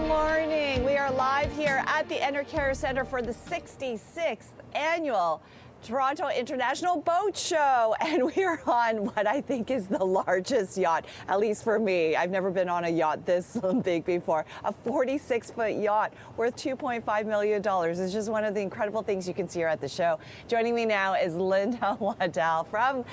morning. We are live here at the Enercare Center for the 66th annual Toronto International Boat Show, and we are on what I think is the largest yacht, at least for me. I've never been on a yacht this big before. A 46-foot yacht worth $2.5 million. It's just one of the incredible things you can see here at the show. Joining me now is Linda Waddell from,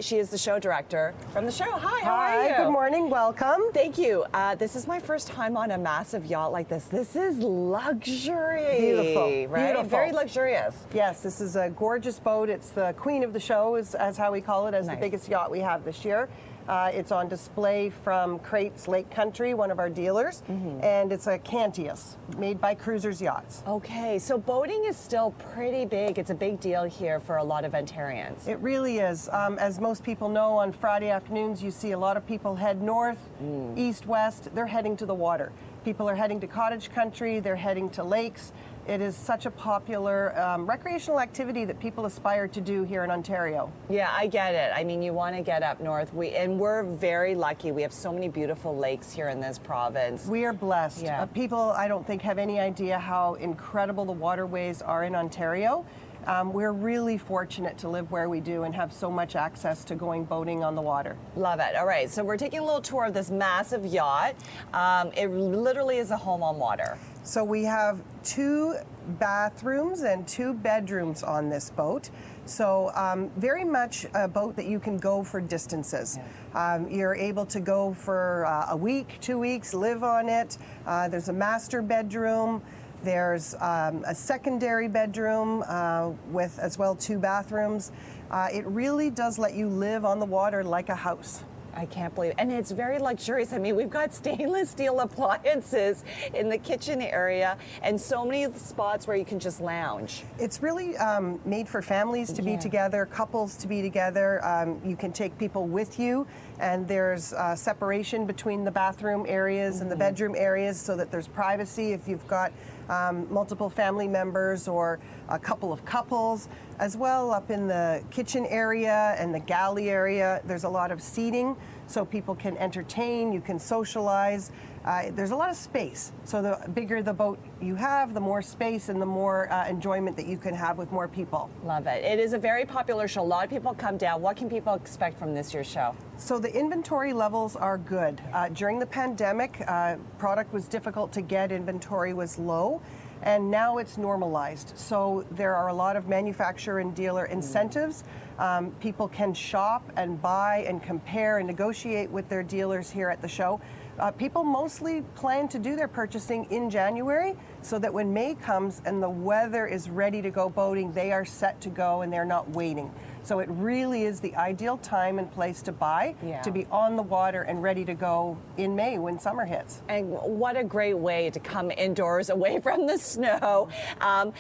she is the show director from the show. Hi, how are you? Good morning, welcome. Thank you. This is my first time on a massive yacht like this. This is luxury. Beautiful, right? beautiful. Very luxurious. Yes, this is a gorgeous boat. It's the queen of the show, as how we call it, as Nice. the biggest yacht we have this year. It's on display from Crates Lake Country, one of our dealers, and it's a Cantius, made by Cruisers Yachts. Okay, so boating is still pretty big. It's a big deal here for a lot of Ontarians. It really is. As most people know, on Friday afternoons, you see a lot of people head north, east, west. They're heading to the water. People are heading to cottage country. They're heading to lakes. It is such a popular recreational activity that people aspire to do here in Ontario. Yeah, I get it. I mean, you want to get up north. We're very lucky. We have so many beautiful lakes here in this province. We are blessed. Yeah. People, I don't think, have any idea how incredible the waterways are in Ontario. We're really fortunate to live where we do and have so much access to going boating on the water. Love it. All right, so we're taking a little tour of this massive yacht. It literally is a home on water. So we have 2 bathrooms and 2 bedrooms on this boat. So very much a boat that you can go for distances. Yeah. You're able to go for a week, 2 weeks, live on it. There's a master bedroom. There's a secondary bedroom with as well 2 bathrooms. It really does let you live on the water like a house. I can't believe it. And it's very luxurious. I mean, we've got stainless steel appliances in the kitchen area and so many spots where you can just lounge. It's really made for families to be together, couples to be together. You can take people with you, and there's separation between the bathroom areas and the bedroom areas so that there's privacy if you've got multiple family members or a couple of couples. As well, up in the kitchen area and the galley area, there's a lot of seating so people can entertain, you can socialize. There's a lot of space. So the bigger the boat you have, the more space and the more enjoyment that you can have with more people. Love it. It is a very popular show. A lot of people come down. What can people expect from this year's show? So the inventory levels are good. During the pandemic, product was difficult to get, inventory was low. And now it's normalized. So there are a lot of manufacturer and dealer incentives. People can shop and buy and compare and negotiate with their dealers here at the show. People mostly plan to do their purchasing in January so that when May comes and the weather is ready to go boating, they are set to go and they're not waiting. So it really is the ideal time and place to buy, to be on the water and ready to go in May when summer hits. And what a great way to come indoors away from the snow and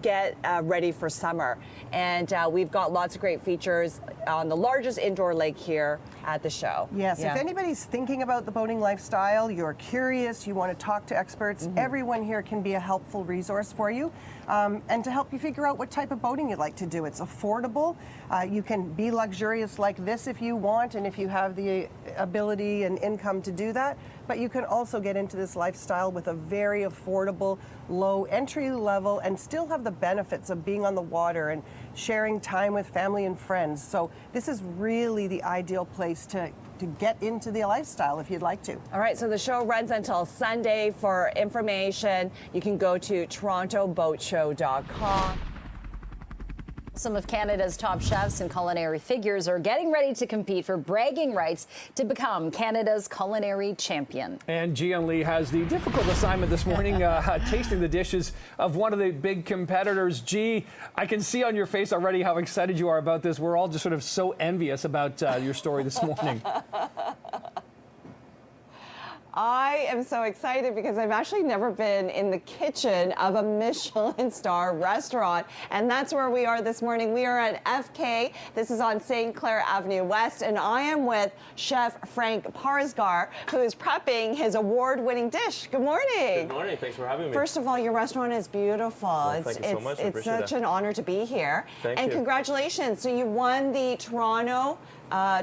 get ready for summer. And we've got lots of great features on the largest indoor lake here at the show. Yes, if anybody's thinking about the boating lifestyle, you're curious, you want to talk to experts, everyone here can be a helpful resource for you and to help you figure out what type of boating you'd like to do. It's affordable. You can be luxurious like this if you want and if you have the ability and income to do that, but you can also get into this lifestyle with a very affordable, low entry level and still have the benefits of being on the water and sharing time with family and friends. So this is really the ideal place to get into the lifestyle if you'd like to. All right, so the show runs until Sunday. For information, you can go to torontoboatshow.com. Some of Canada's top chefs and culinary figures are getting ready to compete for bragging rights to become Canada's culinary champion. And Gian Lee has the difficult assignment this morning, tasting the dishes of one of the big competitors. G, I can see on your face already how excited you are about this. We're all just sort of so envious about your story this morning. I am so excited because I've actually never been in the kitchen of a Michelin star restaurant, and that's where we are this morning. We are at FK. This is on St. Clair Avenue West, and I am with Chef Frank Parsgar, who is prepping his award-winning dish. Good morning. Good morning. Thanks for having me. First of all, your restaurant is beautiful. Well, thank you so much. I It's appreciate such that. an honor to be here. Thank and you. Congratulations. So you won the Toronto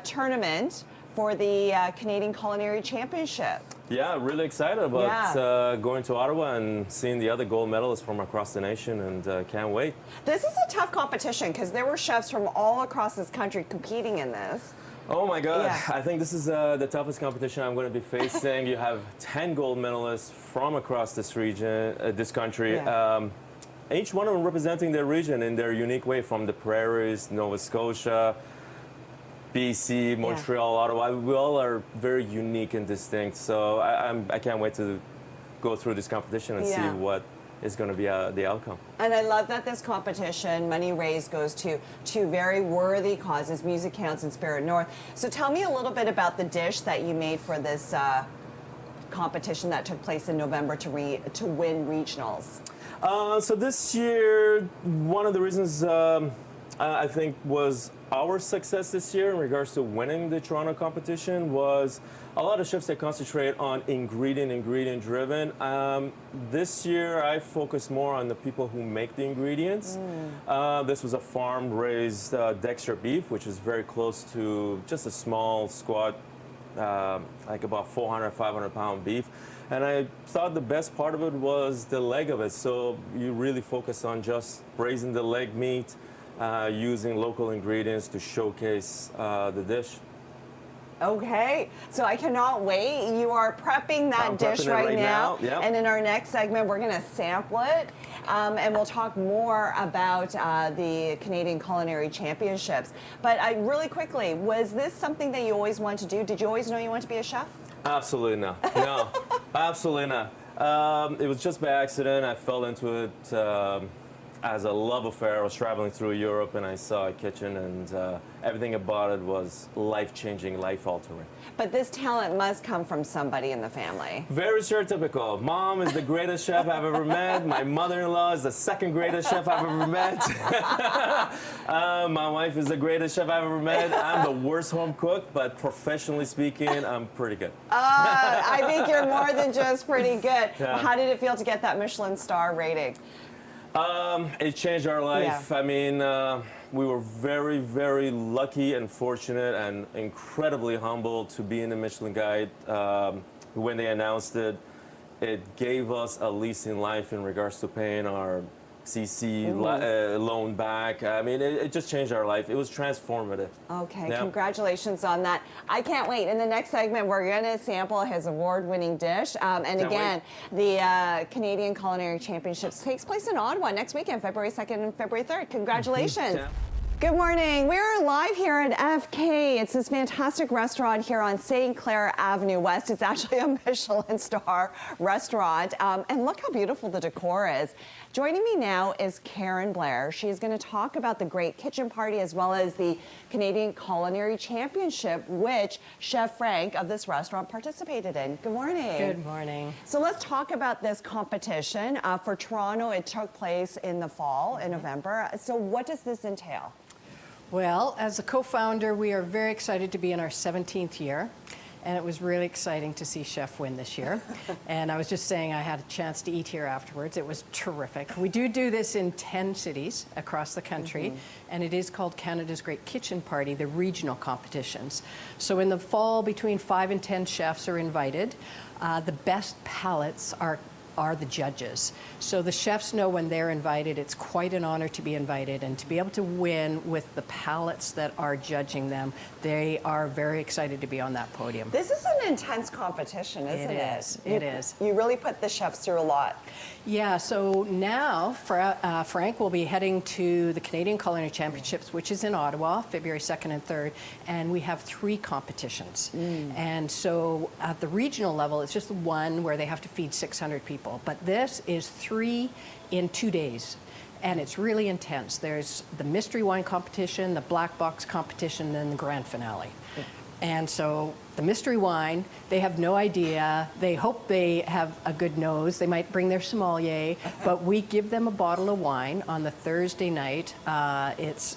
tournament for the Canadian Culinary Championship. Yeah, really excited about going to Ottawa and seeing the other gold medalists from across the nation, and can't wait. This is a tough competition because there were chefs from all across this country competing in this. Oh my God, Yeah. I think this is the toughest competition I'm going to be facing. You have 10 gold medalists from across this region, this country. Yeah. Each one of them representing their region in their unique way, from the prairies, Nova Scotia, BC, Montreal, Ottawa. We all are very unique and distinct. So I can't wait to go through this competition and see what is going to be the outcome. And I love that this competition, money raised, goes to two very worthy causes, Music Counts and Spirit North. So tell me a little bit about the dish that you made for this competition that took place in November to win regionals. So this year, one of the reasons I think was our success this year in regards to winning the Toronto competition was a lot of chefs that concentrate on ingredient driven. This year I focused more on the people who make the ingredients. This was a farm raised Dexter beef, which is very close to just a small squat, like about 400, 500 pound beef. And I thought the best part of it was the leg of it. So you really focus on just braising the leg meat, using local ingredients to showcase the dish. Okay, so I cannot wait. You are prepping that dish right now. Yep. And in our next segment, we're going to sample it. And we'll talk more about the Canadian Culinary Championships. But really quickly, was this something that you always wanted to do? Did you always know you wanted to be a chef? Absolutely not. No, absolutely not. It was just by accident. I fell into it as a love affair. I was traveling through Europe and I saw a kitchen, and everything about it was life-changing, life-altering. But this talent must come from somebody in the family. Very stereotypical. Mom is the greatest chef I've ever met. My mother-in-law is the second greatest chef I've ever met. My wife is the greatest chef I've ever met. I'm the worst home cook, but professionally speaking, I'm pretty good. I think you're more than just pretty good. Yeah. How did it feel to get that Michelin star rating? It changed our life. Yeah. I mean, we were very, very lucky and fortunate and incredibly humbled to be in the Michelin Guide. When they announced it, it gave us a lease in life in regards to paying our CC loan back. I mean, it just changed our life. It was transformative. Okay, Yeah. Congratulations on that. I can't wait. In the next segment, we're going to sample his award-winning dish. And again, the Canadian Culinary Championships takes place in Ottawa next weekend, February 2nd and February 3rd. Congratulations. Yeah. Good morning. We are live here at FK. It's this fantastic restaurant here on St. Clair Avenue West. It's actually a Michelin star restaurant. And look how beautiful the decor is. Joining me now is Karen Blair. She's going to talk about the Great Kitchen Party as well as the Canadian Culinary Championship, which Chef Frank of this restaurant participated in. Good morning. Good morning. So let's talk about this competition. For Toronto, it took place in the fall, in November. So what does this entail? Well, as a co-founder, we are very excited to be in our 17th year, and it was really exciting to see Chef win this year. And I was just saying I had a chance to eat here afterwards. It was terrific. We do this in 10 cities across the country, and it is called Canada's Great Kitchen Party, the regional competitions. So in the fall, between 5 and 10 chefs are invited. The best palates are the judges. So the chefs know when they're invited, it's quite an honor to be invited, and to be able to win with the palates that are judging them, they are very excited to be on that podium. This is an intense competition, isn't it? It is. It is. You really put the chefs through a lot. Yeah, so now Frank will be heading to the Canadian Culinary Championships, which is in Ottawa, February 2nd and 3rd, and we have 3 competitions. And so at the regional level, it's just one where they have to feed 600 people. But this is 3 in 2 days. And it's really intense. There's the mystery wine competition, the black box competition, and then the grand finale. And so the mystery wine, they have no idea. They hope they have a good nose. They might bring their sommelier, but we give them a bottle of wine on the Thursday night.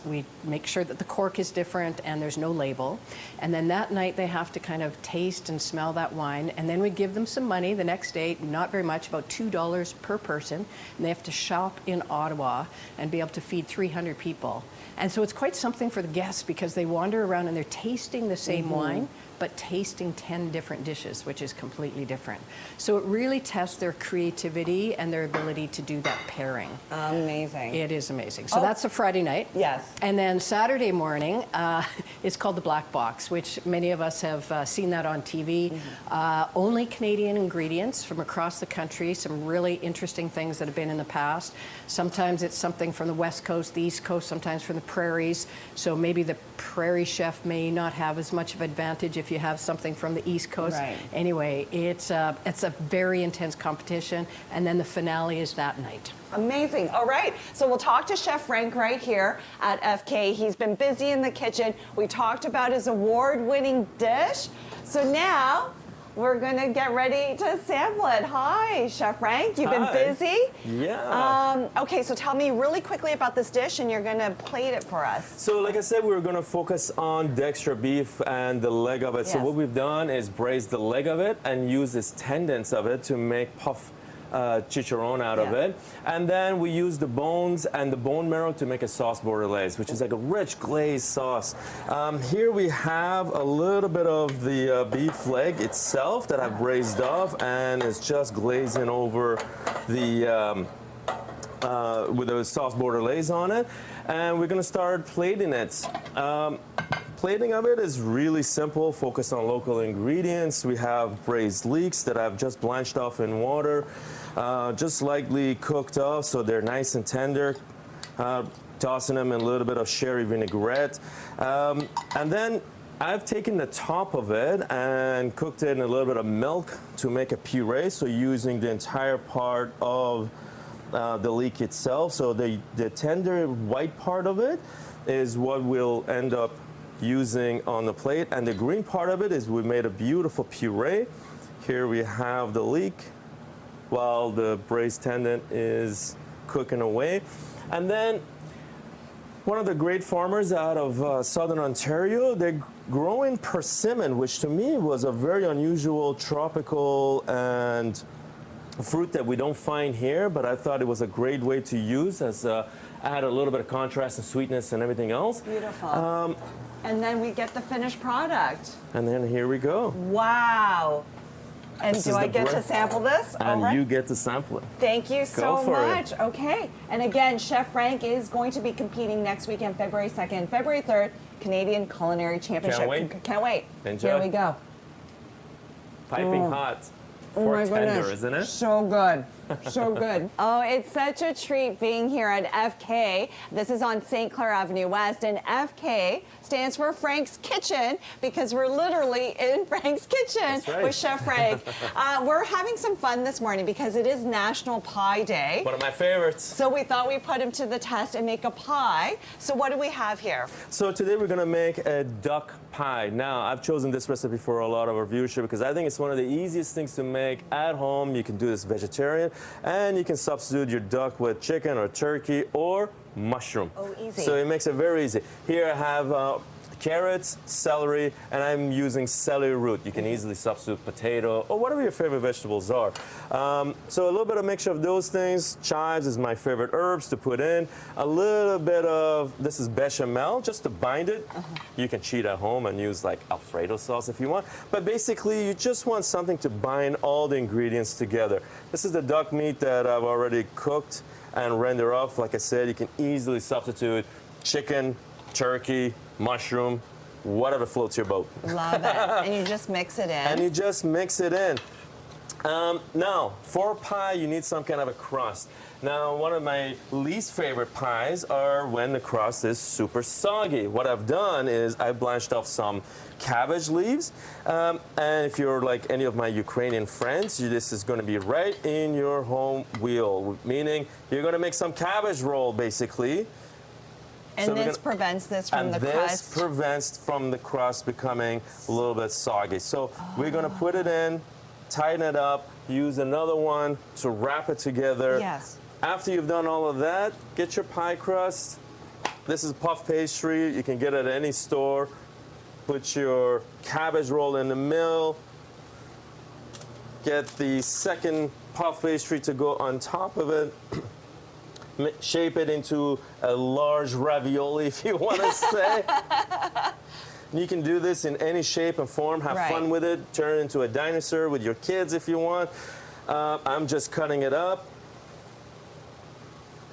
We make sure that the cork is different and there's no label. And then that night they have to kind of taste and smell that wine. And then we give them some money the next day, not very much, about $2 per person. And they have to shop in Ottawa and be able to feed 300 people. And so it's quite something for the guests because they wander around and they're tasting the same wine, but tasting 10 different dishes, which is completely different. So it really tests their creativity and their ability to do that pairing. Amazing. It is amazing. So that's a Friday night. Yes. And then Saturday morning, it's called the Black Box, which many of us have seen that on TV. Only Canadian ingredients from across the country, some really interesting things that have been in the past. Sometimes it's something from the West Coast, the East Coast, sometimes from the prairies. So maybe the prairie chef may not have as much of advantage if you have something from the East Coast. Right. Anyway, it's a very intense competition, and then the finale is that night. Amazing. All right. So we'll talk to Chef Frank right here at FK. He's been busy in the kitchen. We talked about his award-winning dish. So now we're going to get ready to sample it. Hi, Chef Frank. You've been busy? Yeah. Okay, so tell me really quickly about this dish, and you're going to plate it for us. So like I said, we're going to focus on the extra beef and the leg of it. So Yes. what we've done is braise the leg of it and use this tendons of it to make puff chicharron out of Yeah. it. And then we use the bones and the bone marrow to make a sauce bordelaise, which is like a rich glazed sauce. Here we have a little bit of the beef leg itself that I've braised off, and it's just glazing over the with the sauce bordelaise on it. And we're gonna start plating it. Plating of it is really simple, focus on local ingredients. We have braised leeks that I've just blanched off in water, just lightly cooked off so they're nice and tender. Tossing them in a little bit of sherry vinaigrette. And then I've taken the top of it and cooked it in a little bit of milk to make a puree, so using the entire part of the leek itself. So the tender white part of it is what we'll end up using on the plate, and the green part of it is we made a beautiful puree. Here we have the leek while the braised tendon is cooking away. And then one of the great farmers out of southern Ontario, they're growing persimmon, which to me was a very unusual tropical and fruit that we don't find here, but I thought it was a great way to use as add a little bit of contrast and sweetness and everything else. Beautiful. And then we get the finished product. And then here we go. Wow. And This do is I the get to bread. sample this? And All right. you get to sample it. Thank you so for it. much. Okay. And again, Chef Frank is going to be competing next weekend, February 2nd, February 3rd, Canadian Culinary Championship. Can't wait. Can't wait. Enjoy. Here we go. Piping hot. Oh my For tender, goodness. isn't it? So good. So good. Oh, it's such a treat being here at FK. This is on St. Clair Avenue West, and FK stands for Frank's Kitchen because we're literally in Frank's Kitchen That's right. with Chef Frank. We're having some fun this morning because it is National Pie Day. One of my favorites. So we thought we'd put him to the test and make a pie. So what do we have here? So today we're gonna make a duck pie. Now, I've chosen this recipe for a lot of our viewership because I think it's one of the easiest things to make at home. You can do this vegetarian, and you can substitute your duck with chicken or turkey or mushroom. Oh, easy. So it makes it very easy. Here I have carrots, celery, and I'm using celery root. You can easily substitute potato or whatever your favorite vegetables are. So a little bit of mixture of those things. Chives is my favorite herbs to put in. A little bit of, this is bechamel, just to bind it. You can cheat at home and use like Alfredo sauce if you want. But basically, you just want something to bind all the ingredients together. This is the duck meat that I've already cooked and render off. Like I said, you can easily substitute chicken, turkey, mushroom, whatever floats your boat. Love it. And you just mix it in. And you just mix it in. Now, for pie, you need some kind of a crust. Now, one of my least favorite pies are when the crust is super soggy. What I've done is I blanched off some cabbage leaves. And if you're like any of my Ukrainian friends, this is going to be right in your home wheel, meaning you're going to make some cabbage roll, basically. And So we're this gonna- prevents this from And the this crust. prevents from the crust becoming a little bit soggy. So we're gonna put it in, tighten it up, use another one to wrap it together. Yes. After you've done all of that, get your pie crust. This is puff pastry. You can get it at any store. Put your cabbage roll in the middle. Get the second puff pastry to go on top of it. Shape it into a large ravioli, if you want to say. You can do this in any shape and form. Have fun with it. Turn it into a dinosaur with your kids if you want. I'm just cutting it up.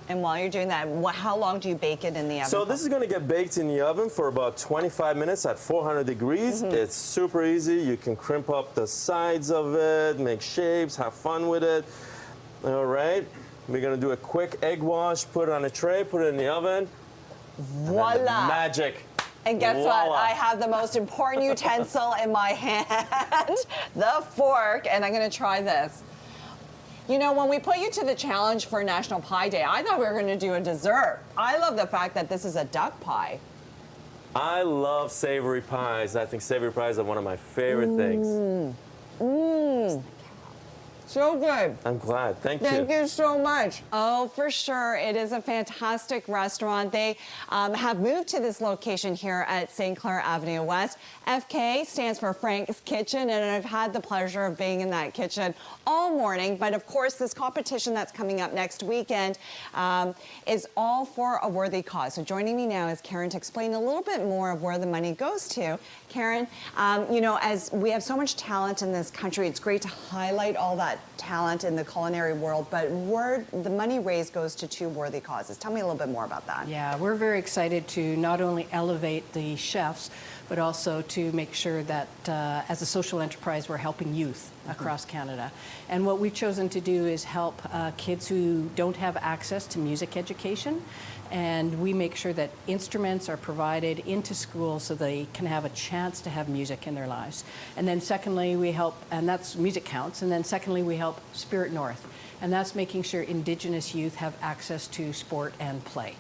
And while you're doing that, how long do you bake it in the oven? So this is going to get baked in the oven for about 25 minutes at 400 degrees. It's super easy. You can crimp up the sides of it, make shapes, have fun with it. All right. We're going to do a quick egg wash, put it on a tray, put it in the oven. Voila. Magic. And guess what? I have the most important utensil in my hand, the fork, and I'm going to try this. You know, when we put you to the challenge for National Pie Day, I thought we were going to do a dessert. I love the fact that this is a duck pie. I love savory pies. I think savory pies are one of my favorite things. So good. I'm glad. Thank you. Thank you so much. Oh, for sure. It is a fantastic restaurant. They have moved to this location here at St. Clair Avenue West. FK stands for Frank's Kitchen, and I've had the pleasure of being in that kitchen all morning. But of course, this competition that's coming up next weekend is all for a worthy cause. So joining me now is Karen to explain a little bit more of where the money goes to. Karen, you know, as we have so much talent in this country, it's great to highlight all that talent in the culinary world, but where the money raised goes to two worthy causes. Tell me a little bit more about that. Yeah, we're very excited to not only elevate the chefs, but also to make sure that as a social enterprise, we're helping youth across Canada. And what we've chosen to do is help kids who don't have access to music education. And we make sure that instruments are provided into schools so they can have a chance to have music in their lives. And then secondly, we help, and that's music counts, and then secondly, we help Spirit North. And that's making sure Indigenous youth have access to sport and play.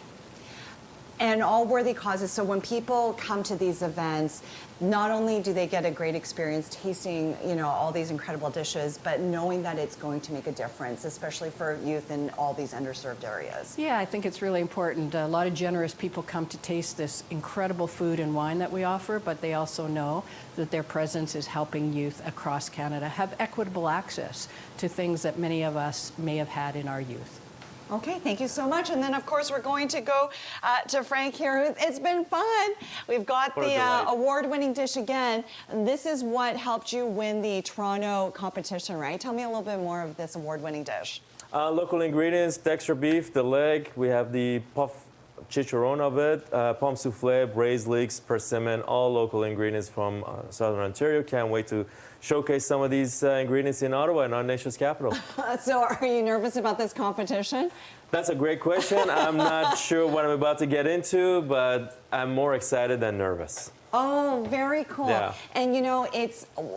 And all worthy causes. So when people come to these events, not only do they get a great experience tasting, you know, all these incredible dishes, but knowing that it's going to make a difference, especially for youth in all these underserved areas. Yeah, I think it's really important. A lot of generous people come to taste this incredible food and wine that we offer, but they also know that their presence is helping youth across Canada have equitable access to things that many of us may have had in our youth. Okay, thank you so much. And then, of course, we're going to go to Frank here. It's been fun. We've got the award-winning dish again. This is what helped you win the Toronto competition, right? Tell me a little bit more of this award-winning dish. Local ingredients, Dexter beef, the leg. We have the puff chicharron of it, pomme souffle, braised leeks, persimmon, all local ingredients from Southern Ontario. Can't wait to showcase some of these ingredients in Ottawa, in our nation's capital. So are you nervous about this competition? That's a great question. I'm not sure what I'm about to get into, but I'm more excited than nervous. Oh, very cool. Yeah. And you know,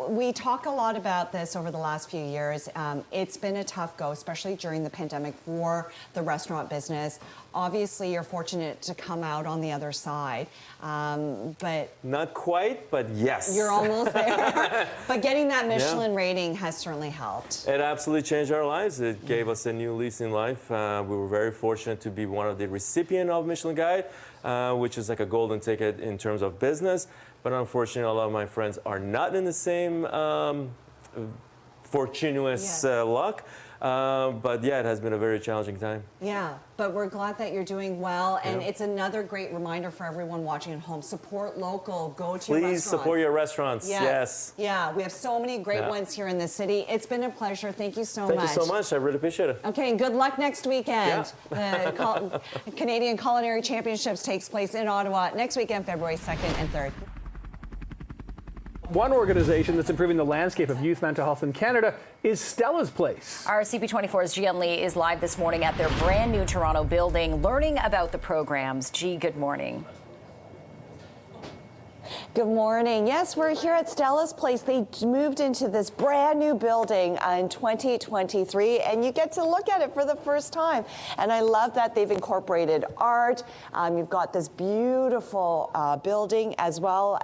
we talk a lot about this over the last few years. It's been a tough go, especially during the pandemic for the restaurant business. Obviously, you're fortunate to come out on the other side, but... Not quite, but yes. You're almost there. But getting that Michelin rating has certainly helped. It absolutely changed our lives. It gave us a new lease in life. We were very fortunate to be one of the recipients of Michelin Guide, which is like a golden ticket in terms of business. But unfortunately, a lot of my friends are not in the same fortuitous luck. But yeah, it has been a very challenging time. Yeah, but we're glad that you're doing well, and it's another great reminder for everyone watching at home. Support local, go to your restaurants. Please support your restaurants, yes. Yeah, we have so many great ones here in the city. It's been a pleasure. Thank you so much. Thank you so much. I really appreciate it. Okay, and good luck next weekend. The Canadian Culinary Championships takes place in Ottawa next weekend, February 2nd and 3rd. One organization that's improving the landscape of youth mental health in Canada is Stella's Place. Our CP24's Gian Lee is live this morning at their brand new Toronto building, learning about the programs. G, good morning. Good morning. Yes, we're here at Stella's Place. They moved into this brand new building in 2023, and you get to look at it for the first time. And I love that they've incorporated art. You've got this beautiful building as well.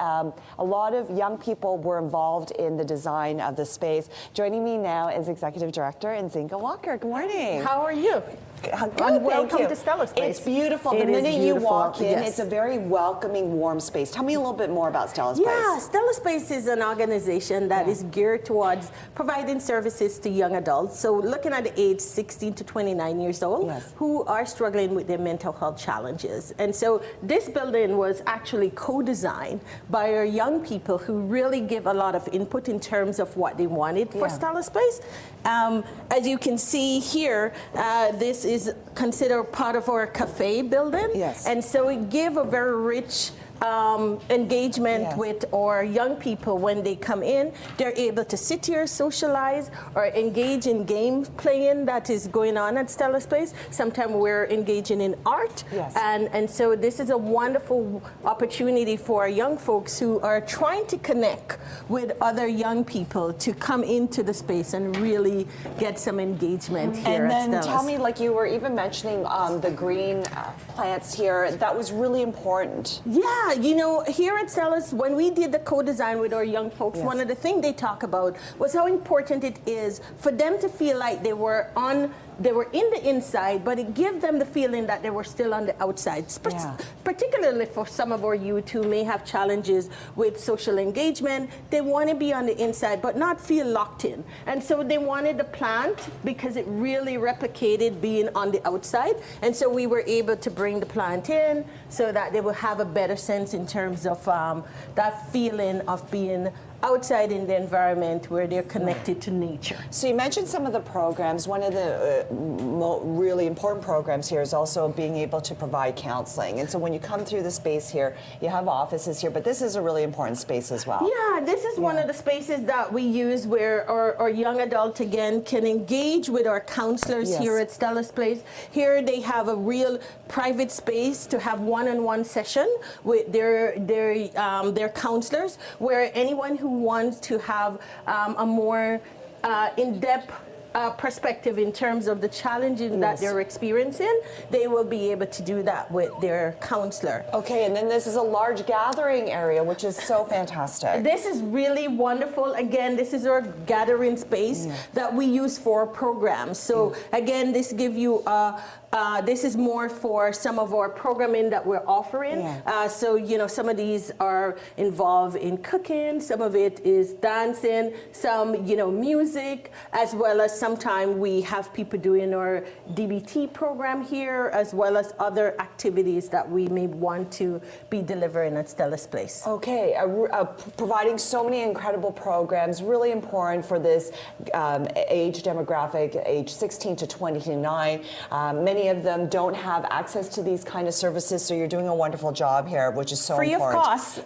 A lot of young people were involved in the design of the space. Joining me now is Executive Director Nzinga Walker. Good morning. How are you? Good, welcome thank you. to Stella's Place. It's beautiful. The It is minute you beautiful, walk in, yes. it's a very welcoming, warm space. Tell me a little bit more about Stella's Yeah, Place. Stella's Place is an organization that is geared towards providing services to young adults. So looking at the age 16 to 29 years old Yes. who are struggling with their mental health challenges. And so this building was actually co-designed by our young people who really give a lot of input in terms of what they wanted for Stella's Place. As you can see here, this is considered part of our cafe building. Yes. And so it gave a very rich engagement Yes. with our young people when they come in. They're able to sit here, socialize, or engage in game playing that is going on at Stella's Place. Sometimes we're engaging in art. Yes. And so this is a wonderful opportunity for young folks who are trying to connect with other young people to come into the space and really get some engagement here And at then Stella's. tell me, like you were even mentioning the green plants here, that was really important. Yeah, you know, here at Stella's, when we did the co-design with our young folks, Yes. one of the things they talk about was how important it is for them to feel like they were in the inside, but it gives them the feeling that they were still on the outside. Yeah. Particularly for some of our youth who may have challenges with social engagement, they want to be on the inside, but not feel locked in. And so they wanted the plant because it really replicated being on the outside. And so we were able to bring the plant in so that they will have a better sense in terms of that feeling of being outside in the environment where they're connected to nature. So you mentioned some of the programs. One of the really important programs here is also being able to provide counseling. And so when you come through the space here, you have offices here, but this is a really important space as well. Yeah, this is one of the spaces that we use where our young adult, again, can engage with our counselors Yes. here at Stella's Place. Here they have a real private space to have one-on-one session with their counselors, where anyone who wants to have a more in-depth perspective in terms of the challenges that they're experiencing, they will be able to do that with their counselor. Okay, and then this is a large gathering area, which is so fantastic. This is really wonderful. Again, this is our gathering space that we use for programs. So again, this gives you this is more for some of our programming that we're offering. So, you know, some of these are involved in cooking, some of it is dancing, some, you know, music, as well as sometimes we have people doing our DBT program here, as well as other activities that we may want to be delivering at Stella's Place. Okay, providing so many incredible programs, really important for this age demographic, age 16 to 29. Many of them don't have access to these kind of services, so you're doing a wonderful job here, which is so Free important. of cost.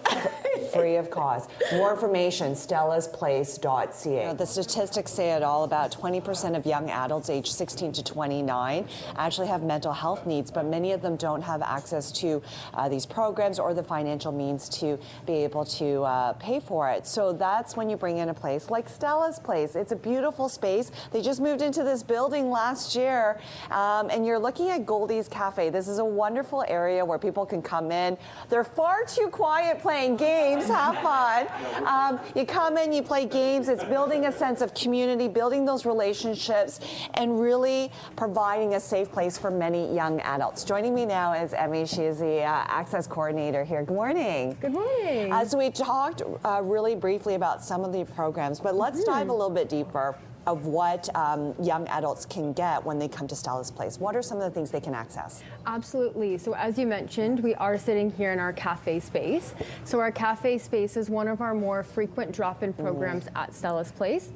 Free of cost. More information, stellasplace.ca. The statistics say it all. About 20% of young adults aged 16 to 29 actually have mental health needs, but many of them don't have access to these programs or the financial means to be able to pay for it. So that's when you bring in a place like Stella's Place. It's a beautiful space. They just moved into this building last year, and you're looking at Goldie's Cafe. This is a wonderful area where people can come in. They're far too quiet playing games. Have fun. You come in, you play games. It's building a sense of community, building those relationships, and really providing a safe place for many young adults. Joining me now is Emmy. She is the access coordinator here. Good morning. Good morning. So we talked really briefly about some of the programs, but let's dive a little bit deeper of what young adults can get when they come to Stella's Place. What are some of the things they can access? Absolutely. So as you mentioned, we are sitting here in our cafe space. So our cafe space is one of our more frequent drop-in programs at Stella's Place.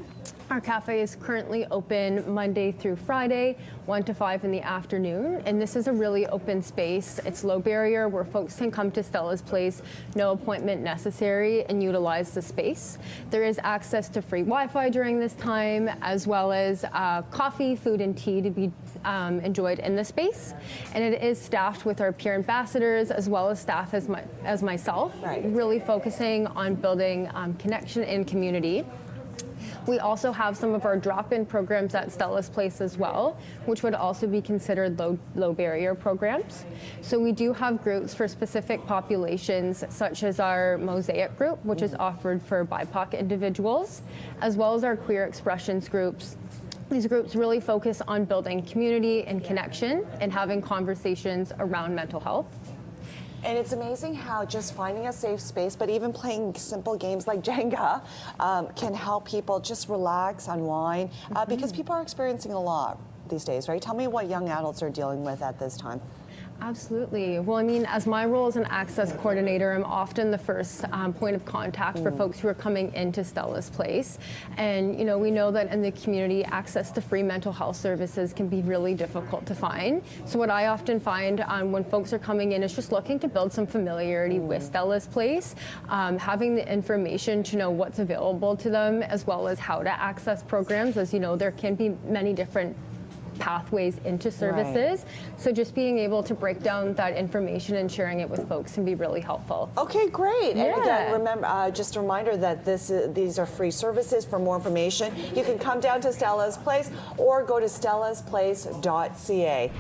Our cafe is currently open Monday through Friday, 1 to 5 in the afternoon. And this is a really open space. It's low barrier where folks can come to Stella's Place, no appointment necessary, and utilize the space. There is access to free Wi-Fi during this time, as well as coffee, food, and tea to be enjoyed in the space. And it is staffed with our peer ambassadors, as well as staff as myself, really focusing on building connection and community. We also have some of our drop-in programs at Stella's Place as well, which would also be considered low barrier programs. So we do have groups for specific populations, such as our Mosaic group, which is offered for BIPOC individuals, as well as our queer expressions groups, These groups really focus on building community and connection and having conversations around mental health. And it's amazing how just finding a safe space, but even playing simple games like Jenga can help people just relax, unwind, because people are experiencing a lot these days, right? Tell me what young adults are dealing with at this time. Absolutely. Well, I mean, as my role as an access coordinator, I'm often the first point of contact for folks who are coming into Stella's Place. And, you know, we know that in the community, access to free mental health services can be really difficult to find. So what I often find when folks are coming in is just looking to build some familiarity with Stella's Place, having the information to know what's available to them, as well as how to access programs. As you know, there can be many different pathways into services. Right. So just being able to break down that information and sharing it with folks can be really helpful. Okay, great. Yeah. And again, remember, just a reminder that these are free services. For more information, you can come down to Stella's Place or go to stellasplace.ca.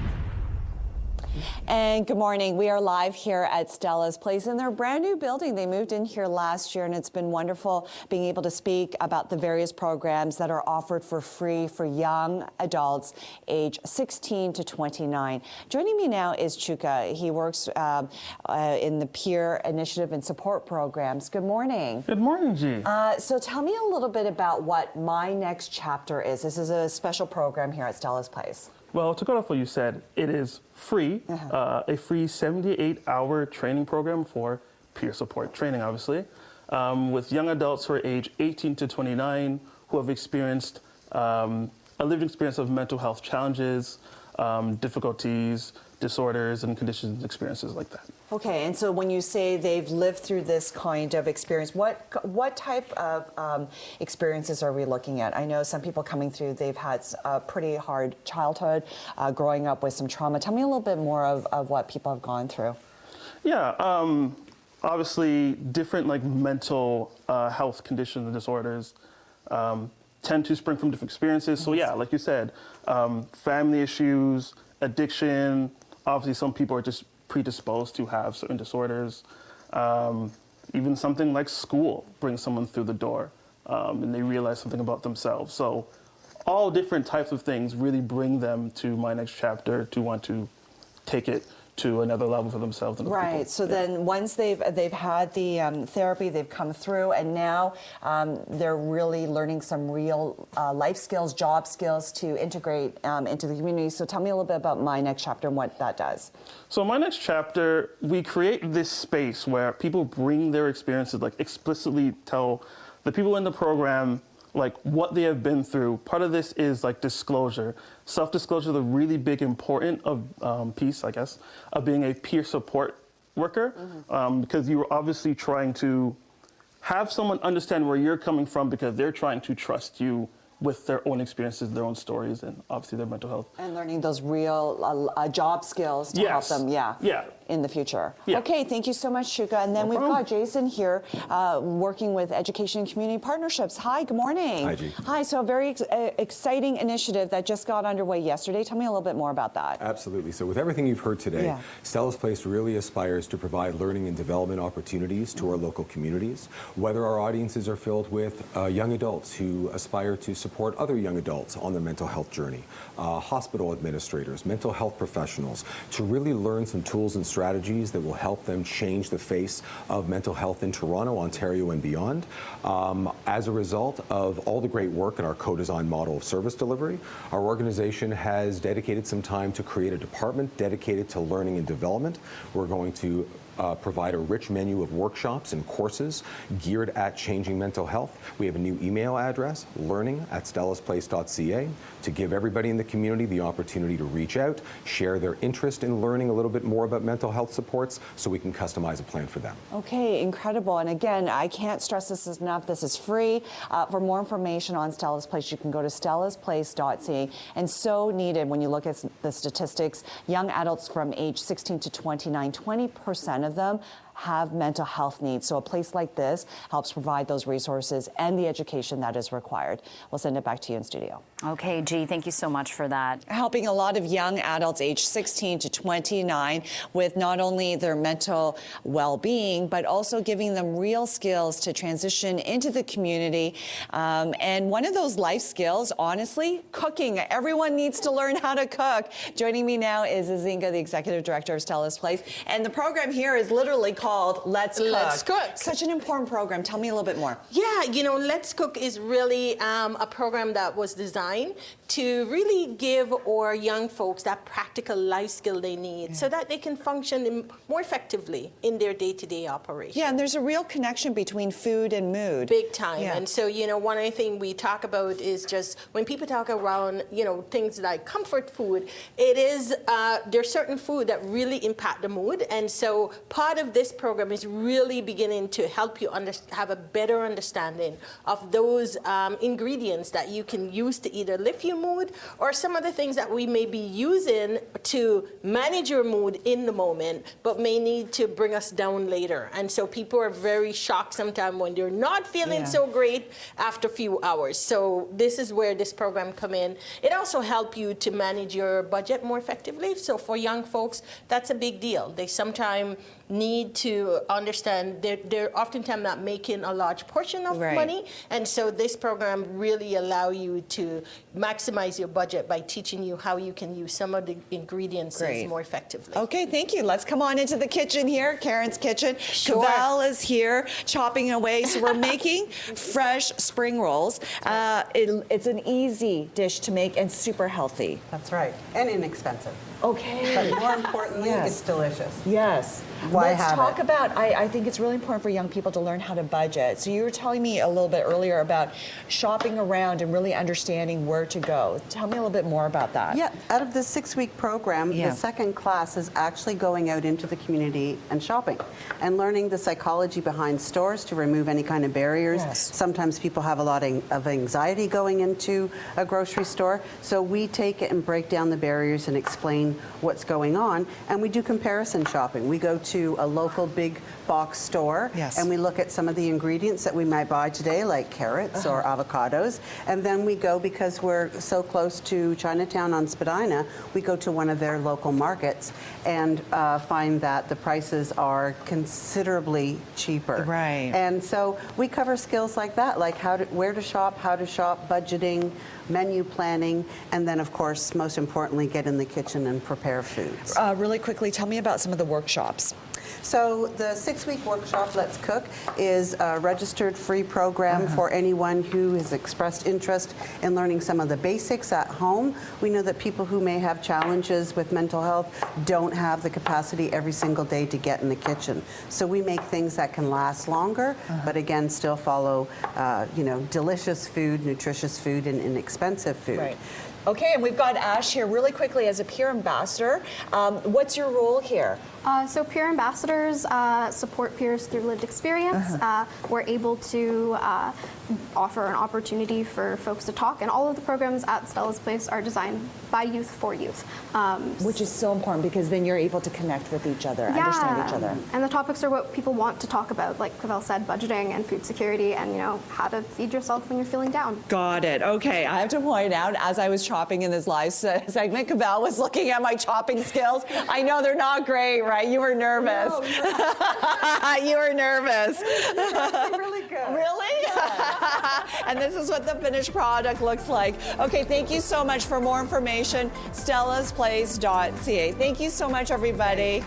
And good morning. We are live here at Stella's Place in their brand new building. They moved in here last year, and it's been wonderful being able to speak about the various programs that are offered for free for young adults age 16 to 29. Joining me now is Chuka. He works in the peer initiative and support programs. Good morning. Good morning, G. So tell me a little bit about what My Next Chapter is. This is a special program here at Stella's Place. Well, to go off what you said, it is free, a free 78-hour training program for peer support training, obviously, with young adults who are age 18 to 29 who have experienced a lived experience of mental health challenges, difficulties, disorders, and conditions, experiences like that. Okay, and so when you say they've lived through this kind of experience, what type of experiences are we looking at? I know some people coming through, they've had a pretty hard childhood, growing up with some trauma. Tell me a little bit more of what people have gone through. Yeah, obviously different like mental health conditions and disorders tend to spring from different experiences. So yeah, like you said, family issues, addiction. Obviously, some people are just predisposed to have certain disorders. Even something like school brings someone through the door and they realize something about themselves. So all different types of things really bring them to My Next Chapter to want to take it to another level for themselves and other people. Right. So then once they've had the therapy, they've come through, and now they're really learning some real life skills, job skills to integrate into the community. So tell me a little bit about My Next Chapter and what that does. So My Next Chapter, we create this space where people bring their experiences, like explicitly tell the people in the program like what they have been through. Part of this is like disclosure. Self-disclosure is a really big important piece, I guess, of being a peer support worker, because you're obviously trying to have someone understand where you're coming from because they're trying to trust you with their own experiences, their own stories, and obviously their mental health. And learning those real job skills to help them, in the future. Yeah. Okay, thank you so much, Chuka. And then we've got Jason here working with Education and Community Partnerships. Hi, good morning. Hi, G. Hi, so a very exciting initiative that just got underway yesterday. Tell me a little bit more about that. Absolutely. So with everything you've heard today, Stella's Place really aspires to provide learning and development opportunities to our local communities, whether our audiences are filled with young adults who aspire to support other young adults on their mental health journey, hospital administrators, mental health professionals, to really learn some tools and strategies that will help them change the face of mental health in Toronto, Ontario, and beyond. As a result of all the great work in our co-design model of service delivery, our organization has dedicated some time to create a department dedicated to learning and development. We're going to provide a rich menu of workshops and courses geared at changing mental health. We have a new email address, learning@stellasplace.ca, to give everybody in the community the opportunity to reach out, share their interest in learning a little bit more about mental health supports so we can customize a plan for them. Okay, incredible. And again, I can't stress this enough. This is free. For more information on Stella's Place, you can go to stellasplace.ca. And so needed when you look at the statistics, young adults from age 16 to 29, 20% of them have mental health needs. So a place like this helps provide those resources and the education that is required. We'll send it back to you in studio. Okay, G, thank you so much for that. Helping a lot of young adults aged 16 to 29 with not only their mental well-being, but also giving them real skills to transition into the community. And one of those life skills, honestly, cooking. Everyone needs to learn how to cook. Joining me now is Azinga, the Executive Director of Stella's Place. And the program here is literally called Let's Cook. Let's Cook. Such an important program. Tell me a little bit more. Yeah, you know, Let's Cook is really a program that was designed to really give our young folks that practical life skill they need so that they can function more effectively in their day-to-day operation. Yeah, and there's a real connection between food and mood. Big time. Yeah. And so, you know, one of the things we talk about is just when people talk around, you know, things like comfort food, it is, there's certain food that really impact the mood. And so part of this program is really beginning to help you have a better understanding of those ingredients that you can use to either lift your mood or some of the things that we may be using to manage your mood in the moment, but may need to bring us down later. And so people are very shocked sometimes when they're not feeling so great after a few hours. So this is where this program come in. It also helps you to manage your budget more effectively. So for young folks, that's a big deal. They sometimes need to understand they're oftentimes not making a large portion of money, and so this program really allow you to maximize your budget by teaching you how you can use some of the ingredients more effectively. Okay, thank you. Let's come on into the kitchen here, Karen's kitchen. Sure. Val is here chopping away. So we're making fresh spring rolls. It's an easy dish to make and super healthy. That's right, and inexpensive. Okay. But more importantly, it's delicious. Yes. Why Let's have talk it? about, I think it's really important for young people to learn how to budget. So you were telling me a little bit earlier about shopping around and really understanding where to go. Tell me a little bit more about that. Yeah, out of the 6-week program, the second class is actually going out into the community and shopping and learning the psychology behind stores to remove any kind of barriers. Yes. Sometimes people have a lot of anxiety going into a grocery store. So we take it and break down the barriers and explain what's going on. And we do comparison shopping. We go to a local big box store and we look at some of the ingredients that we might buy today, like carrots or avocados. And then we go, because we're so close to Chinatown on Spadina, we go to one of their local markets and find that the prices are considerably cheaper. Right. And so we cover skills like that, like where to shop, how to shop, budgeting, menu planning, and then, of course, most importantly, get in the kitchen and prepare foods. Really quickly, tell me about some of the workshops. So the 6-week workshop, Let's Cook, is a registered free program for anyone who has expressed interest in learning some of the basics at home. We know that people who may have challenges with mental health don't have the capacity every single day to get in the kitchen. So we make things that can last longer, but again, still follow, you know, delicious food, nutritious food, and inexpensive food. Right. Okay, and we've got Ash here really quickly as a peer ambassador. What's your role here? So peer ambassadors support peers through lived experience. We're able to offer an opportunity for folks to talk, and all of the programs at Stella's Place are designed by youth for youth. Which is so important, because then you're able to connect with each other, understand each other. And the topics are what people want to talk about, like Cavell said, budgeting and food security, and you know, how to feed yourself when you're feeling down. Got it. Okay, I have to point out, as I was chopping in this live segment, Cavell was looking at my chopping skills. I know they're not great, right? You were nervous. No, you were nervous. really good. Really? Yeah. And this is what the finished product looks like. Okay, thank you so much. For more information, stellasplace.ca. Thank you so much, everybody.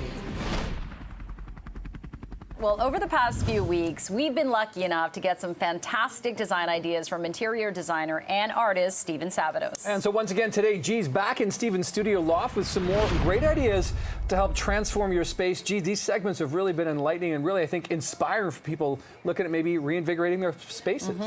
Well, over the past few weeks, we've been lucky enough to get some fantastic design ideas from interior designer and artist Steven Sabados. And so once again today, G's back in Steven's studio loft with some more great ideas to help transform your space. G, these segments have really been enlightening and really, I think, inspiring for people looking at maybe reinvigorating their spaces.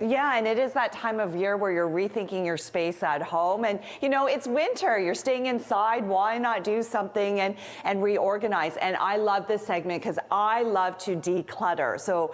Yeah, and it is that time of year where you're rethinking your space at home. And, you know, it's winter. You're staying inside. Why not do something and reorganize? And I love this segment because I love to declutter. So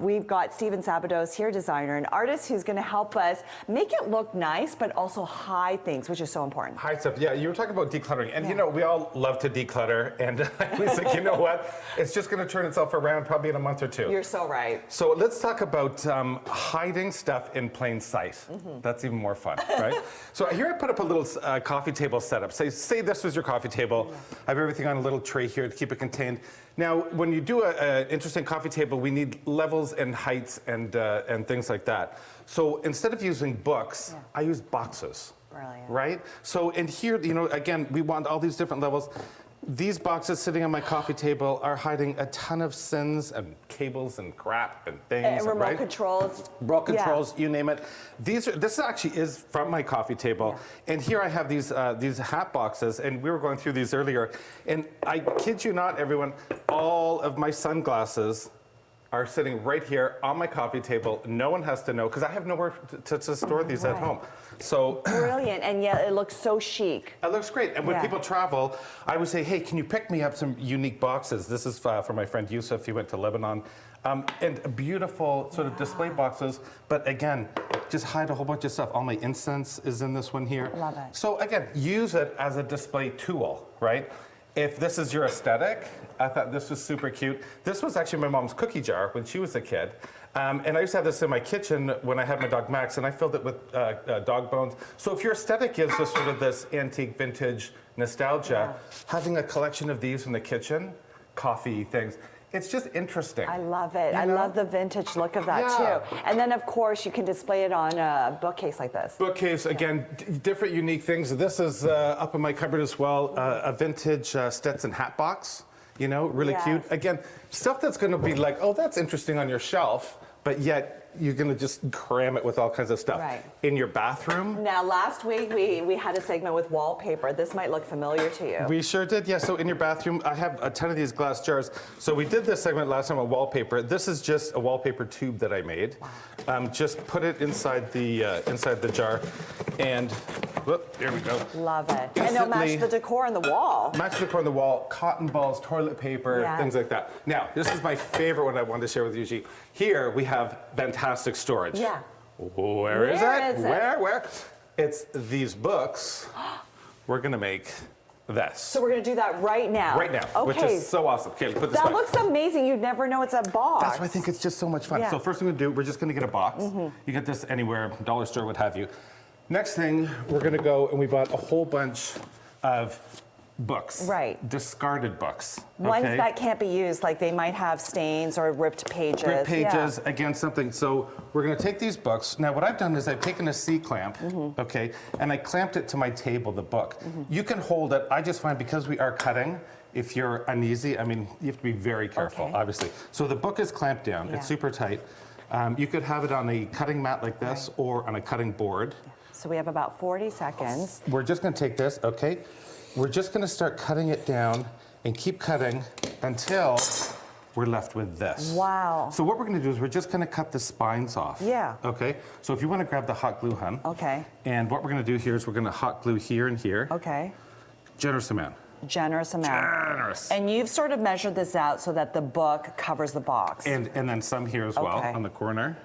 we've got Steven Sabados here, designer and artist, who's going to help us make it look nice, but also hide things, which is so important. Hide stuff. Yeah, you were talking about decluttering. And, you know, we all love to declutter. And I was like, you know what? It's just going to turn itself around probably in a month or two. You're so right. So let's talk about hiding stuff in plain sight. That's even more fun, right? So here I put up a little coffee table setup. Say this was your coffee table. I have everything on a little tray here to keep it contained. Now, when you do an interesting coffee table, we need levels and heights and things like that. So instead of using books, I use boxes. Brilliant. Right? So in here, you know, again, we want all these different levels. These boxes sitting on my coffee table are hiding a ton of sins and cables and crap and things. And remote right? controls. Remote controls, you name it. This actually is from my coffee table. And here I have these hat boxes, and we were going through these earlier. And I kid you not, everyone, all of my sunglasses are sitting right here on my coffee table. No one has to know, because I have nowhere to store these at home. So brilliant, and yet it looks so chic. It looks great. And when people travel, I would say, hey, can you pick me up some unique boxes? This is for my friend Yusuf. He went to Lebanon. And beautiful sort of display boxes. But again, just hide a whole bunch of stuff. All my incense is in this one here. Love it. So again, use it as a display tool, right? If this is your aesthetic, I thought this was super cute. This was actually my mom's cookie jar when she was a kid. And I used to have this in my kitchen when I had my dog Max, and I filled it with dog bones. So if your aesthetic is this sort of this antique, vintage nostalgia, having a collection of these in the kitchen, coffee things, it's just interesting. I love it. I love the vintage look of that too. And then of course you can display it on a bookcase like this. Bookcase, again, different unique things. This is up in my cupboard as well, a vintage Stetson hat box. You know, really cute. Again, stuff that's going to be like, oh, that's interesting on your shelf, but yet you're going to just cram it with all kinds of stuff. In your bathroom. Now, last week we had a segment with wallpaper. This might look familiar to you. We sure did, yeah. So in your bathroom, I have a ton of these glass jars. So we did this segment last time on wallpaper. This is just a wallpaper tube that I made. Just put it inside the jar, and whoop, there we go. Love it. And it'll match the decor on the wall. Match the decor on the wall, cotton balls, toilet paper, things like that. Now, this is my favorite one I wanted to share with you, G. Here we have fantastic storage. Yeah. Where is it? Where? It's these books. We're gonna make this. So we're gonna do that right now. Right now, which is so awesome. Okay, put this That back. looks amazing. You'd never know it's a box. That's why I think it's just so much fun. So first thing we're gonna do, we're just gonna get a box. You get this anywhere, dollar store, what have you. Next thing, we're gonna go and we bought a whole bunch of books. Right. Discarded books. Ones that can't be used, like they might have stains or ripped pages. Ripped pages, again, something. So we're gonna take these books. Now what I've done is I've taken a C-clamp, okay, and I clamped it to my table, the book. You can hold it. I just find because we are cutting, if you're uneasy, I mean, you have to be very careful, obviously. So the book is clamped down, it's super tight. You could have it on a cutting mat like this or on a cutting board. So we have about 40 seconds. We're just gonna take this, okay? We're just gonna start cutting it down and keep cutting until we're left with this. Wow. So what we're gonna do is we're just gonna cut the spines off. Yeah. Okay, so if you wanna grab the hot glue, hun. Okay. And what we're gonna do here is we're gonna hot glue here and here. Okay. Generous amount. Generous amount. Generous. And you've sort of measured this out so that the book covers the box. And then some here as well on the corner.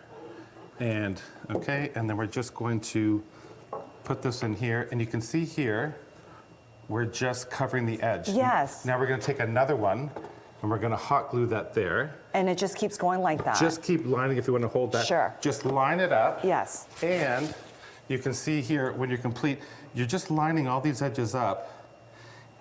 And, okay, and then we're just going to put this in here, and you can see here, we're just covering the edge. Yes. Now we're gonna take another one, and we're gonna hot glue that there. And it just keeps going like that. Just keep lining if you wanna hold that. Sure. Just line it up. Yes. And you can see here, when you're complete, you're just lining all these edges up.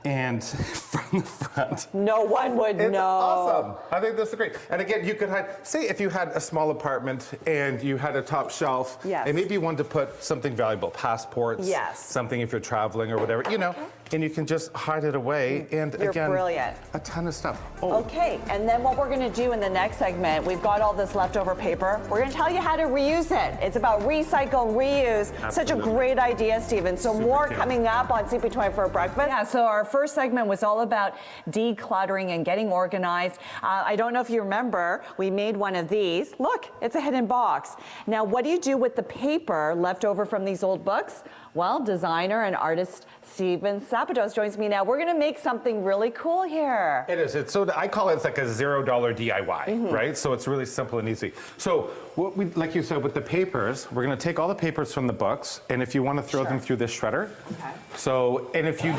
And from the front. No one would know. It's awesome. I think this is great. And again, you could hide, say if you had a small apartment and you had a top shelf, and maybe you wanted to put something valuable, passports, something if you're traveling or whatever, you know, and you can just hide it away. And You're again, brilliant. a ton of stuff. Oh, Okay, and then what we're gonna do in the next segment, we've got all this leftover paper. We're gonna tell you how to reuse it. It's about recycle, reuse. Such a Absolutely. great idea, Stephen. So Super more cute. coming up on CP24 Breakfast. Yeah, so our first segment was all about decluttering and getting organized. I don't know if you remember, we made one of these. Look, it's a hidden box. Now, what do you do with the paper left over from these old books? Well, designer and artist Stephen Sapatos joins me now. We're gonna make something really cool here. it is. So I call it like a $0 DIY, Mm-hmm. right? So it's really simple and easy. So what we, like you said, with the papers, we're going to take all the papers from the books, and if you want to throw them through this shredder. Okay. So, and if you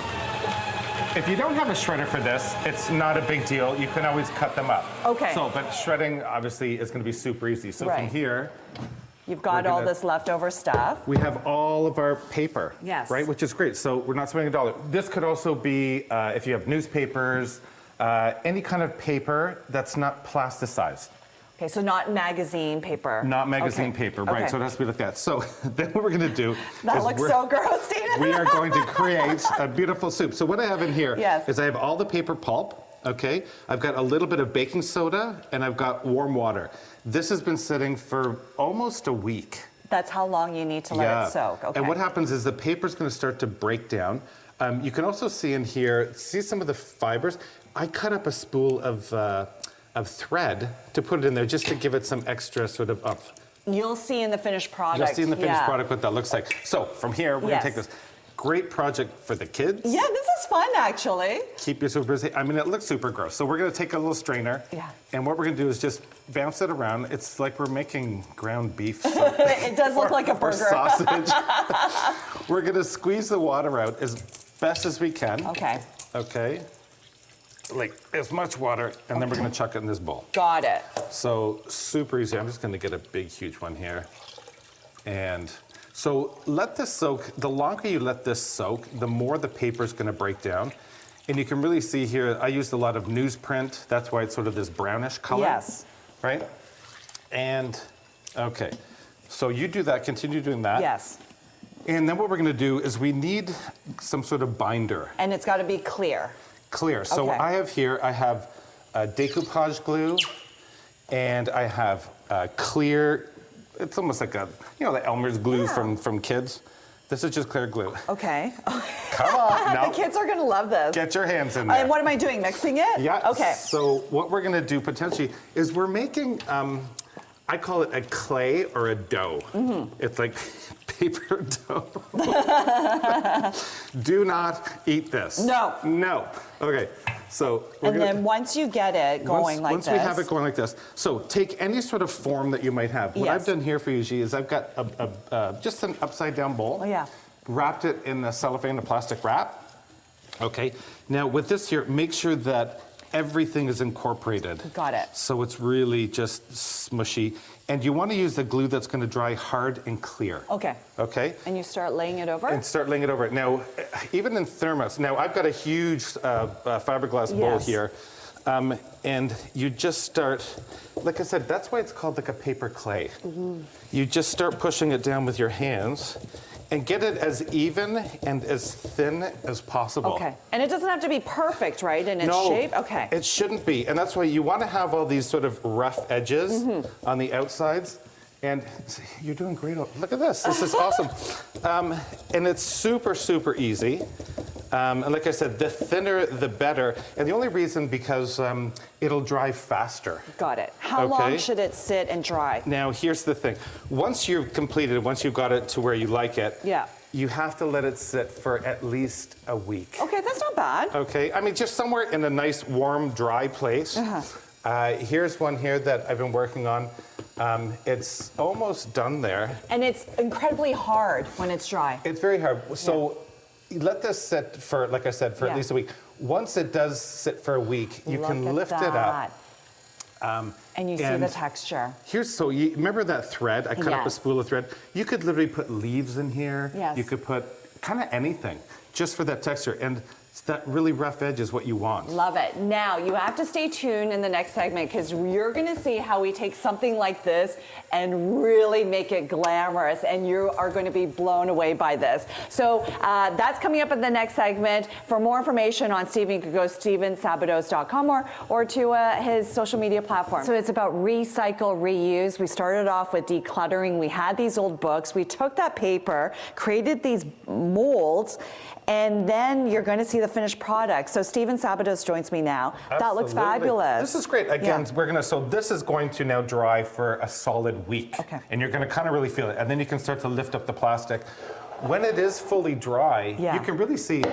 don't have a shredder for this, it's not a big deal. You can always cut them up. Okay. So, but shredding obviously is going to be super easy. So Right. from here, You've got We're all gonna- this leftover stuff. we have all of our paper. Yes. Right, which is great. So we're not spending $1. This could also be if you have newspapers, any kind of paper that's not plasticized. Okay, so not magazine paper. Not magazine Okay. paper, right? Okay. So it has to be like that. So then what we're going to do That is looks so gross, Stephen. we are going to create a beautiful soup. So what I have in here Yes. is I have all the paper pulp. Okay, I've got a little bit of baking soda and I've got warm water. This has been sitting for almost a week. That's how long you need to let it soak. Okay. And what happens is the paper's going to start to break down. You can also see in here, see some of the fibers. I cut up a spool of thread to put it in there just to give it some extra sort of up. You'll see in the finished product. You'll see in the finished yeah. product what that looks like. So from here, we're Yes. going to take this. Great project for the kids. Yeah, this is fun actually. Keep you super busy. I mean, it looks super gross. So we're going to take a little strainer. Yeah. And what we're going to do is just bounce it around. It's like we're making ground beef. It does look like a or burger. sausage. We're going to squeeze the water out as best as we can. Okay. Okay. Like as much water, and then we're going to chuck it in this bowl. Got it. So super easy. I'm just going to get a big, huge one here. And so let this soak. The longer you let this soak, the more the paper is going to break down. And you can really see here, I used a lot of newsprint. That's why it's sort of this brownish color. Yes. Right? And, okay. So you do that, continue doing that. Yes. And then what we're going to do is we need some sort of binder. And it's got to be clear. Clear. So Okay. I have decoupage glue, and I have clear. It's almost like a, the Elmer's glue from kids. This is just clear glue. Okay. Come on, now. The kids are going to love this. Get your hands in there. And what am I doing? Mixing it? Yeah. Okay. So what we're going to do potentially is we're making, I call it a clay or a dough. Mm-hmm. It's like paper dough. Do not eat this. No. No. Okay. So we're And gonna, then once you get it going like once this. we have it going like this, so take any sort of form that you might have. What Yes. I've done here for you, G, is I've got just an upside down bowl. Oh, yeah. Wrapped it in the cellophane, the plastic wrap. Okay. Now with this here, make sure that everything is incorporated. Got it. So it's really just smushy. And you want to use the glue that's going to dry hard and clear. Okay. Okay? And you start laying it over? And start laying it over. Now, even in thermos, now I've got a huge fiberglass bowl Yes. here. And you just start, like I said, that's why it's called like a paper clay. Mm-hmm. You just start pushing it down with your hands and get it as even and as thin as possible. Okay. And it doesn't have to be perfect, right, in its No, shape? Okay. it shouldn't be. And that's why you want to have all these sort of rough edges Mm-hmm. on the outsides. And you're doing great. Look at this. This is awesome. And it's super, super easy. And like I said, the thinner, the better. And the only reason, because it'll dry faster. Got it. How long should it sit and dry? Now, here's the thing. Once you've completed, once you've got it to where you like it, Yeah. you have to let it sit for at least a week. Okay, that's not bad. Okay, I mean, just somewhere in a nice, warm, dry place. Here's one here that I've been working on. It's almost done there. And it's incredibly hard when it's dry. It's very hard. So let this sit for, like I said, for Yeah. at least a week. Once it does sit for a week, you Look can at lift it up. And you see the texture. Here's, so you remember that thread? I cut up a Yes. spool of thread. You could literally put leaves in here. Yes. You could put kind of anything just for that texture. And that really rough edge is what you want. Love it. Now, you have to stay tuned in the next segment because you're going to see how we take something like this and really make it glamorous, and you are going to be blown away by this. So that's coming up in the next segment. For more information on Steven, you can go to stevensabados.com or to his social media platform. So it's about recycle, reuse. We started off with decluttering. We had these old books. We took that paper, created these molds, and then you're going to see the finished product. So Steven Sabados joins me now. Absolutely. That looks fabulous. This is great. Again, so this is going to now dry for a solid week. Okay. And you're going to kind of really feel it. And then you can start to lift up the plastic. When it is fully dry, you can really see,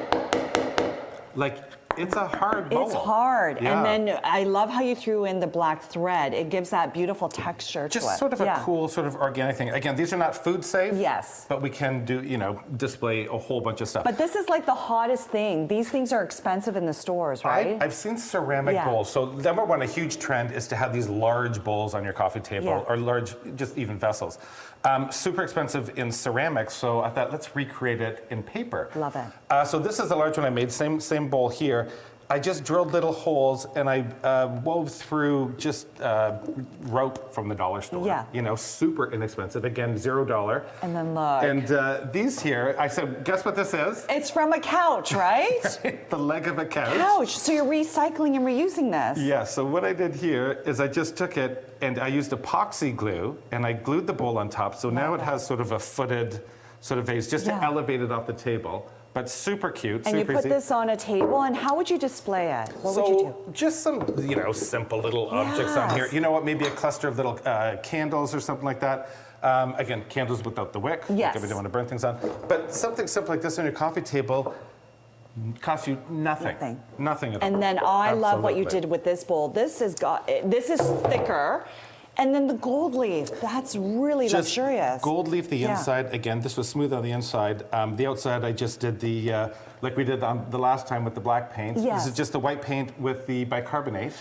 like, it's a hard bowl. It's hard. Yeah. And then I love how you threw in the black thread. It gives that beautiful texture to it. Just sort of a cool sort of organic thing. Again, these are not food safe. Yes. But we can do, display a whole bunch of stuff. But this is like the hottest thing. These things are expensive in the stores, right? I've seen ceramic bowls. So number one, a huge trend is to have these large bowls on your coffee table or large, just even vessels. Super expensive in ceramics, so I thought let's recreate it in paper. Love it. So this is the large one I made, same bowl here. I just drilled little holes and I wove through just rope from the dollar store. Yeah. Super inexpensive. Again, $0. And then look. And these here, I said, guess what this is? It's from a couch, right? The leg of a couch. Couch. So you're recycling and reusing this. Yeah, so what I did here is I just took it and I used epoxy glue and I glued the bowl on top. So now it has sort of a footed sort of vase just to elevate it off the table. But super cute, and super you put easy. this on a table, and how would you display it? What would you do? Just some, simple little objects on here. You know what, maybe a cluster of little candles or something like that. Again, candles without the wick. Yes. Like if you don't want to burn things on. But something simple like this on your coffee table costs you nothing. Nothing at all. And then I love what you Absolutely. did with this bowl. This is thicker. And then the gold leaf, that's really Just luxurious. Gold leaf the inside. Again, this was smooth on the inside. The outside, I just did the, like we did on the last time with the black paint. Yes. This is just the white paint with the bicarbonate.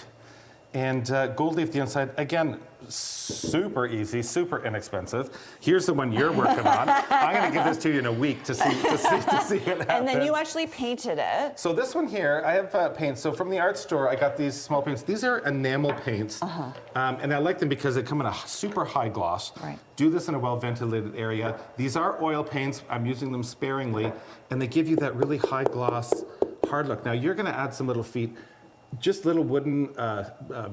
And gold leaf the inside. Again, super easy, super inexpensive. Here's the one you're working on. I'm going to give this to you in a week to see what happens. And then you actually painted it. So this one here, I have paints. So from the art store, I got these small paints. These are enamel paints. And I like them because they come in a super high gloss. Right. Do this in a well-ventilated area. These are oil paints. I'm using them sparingly. And they give you that really high gloss, hard look. Now you're going to add some little feet. Just little wooden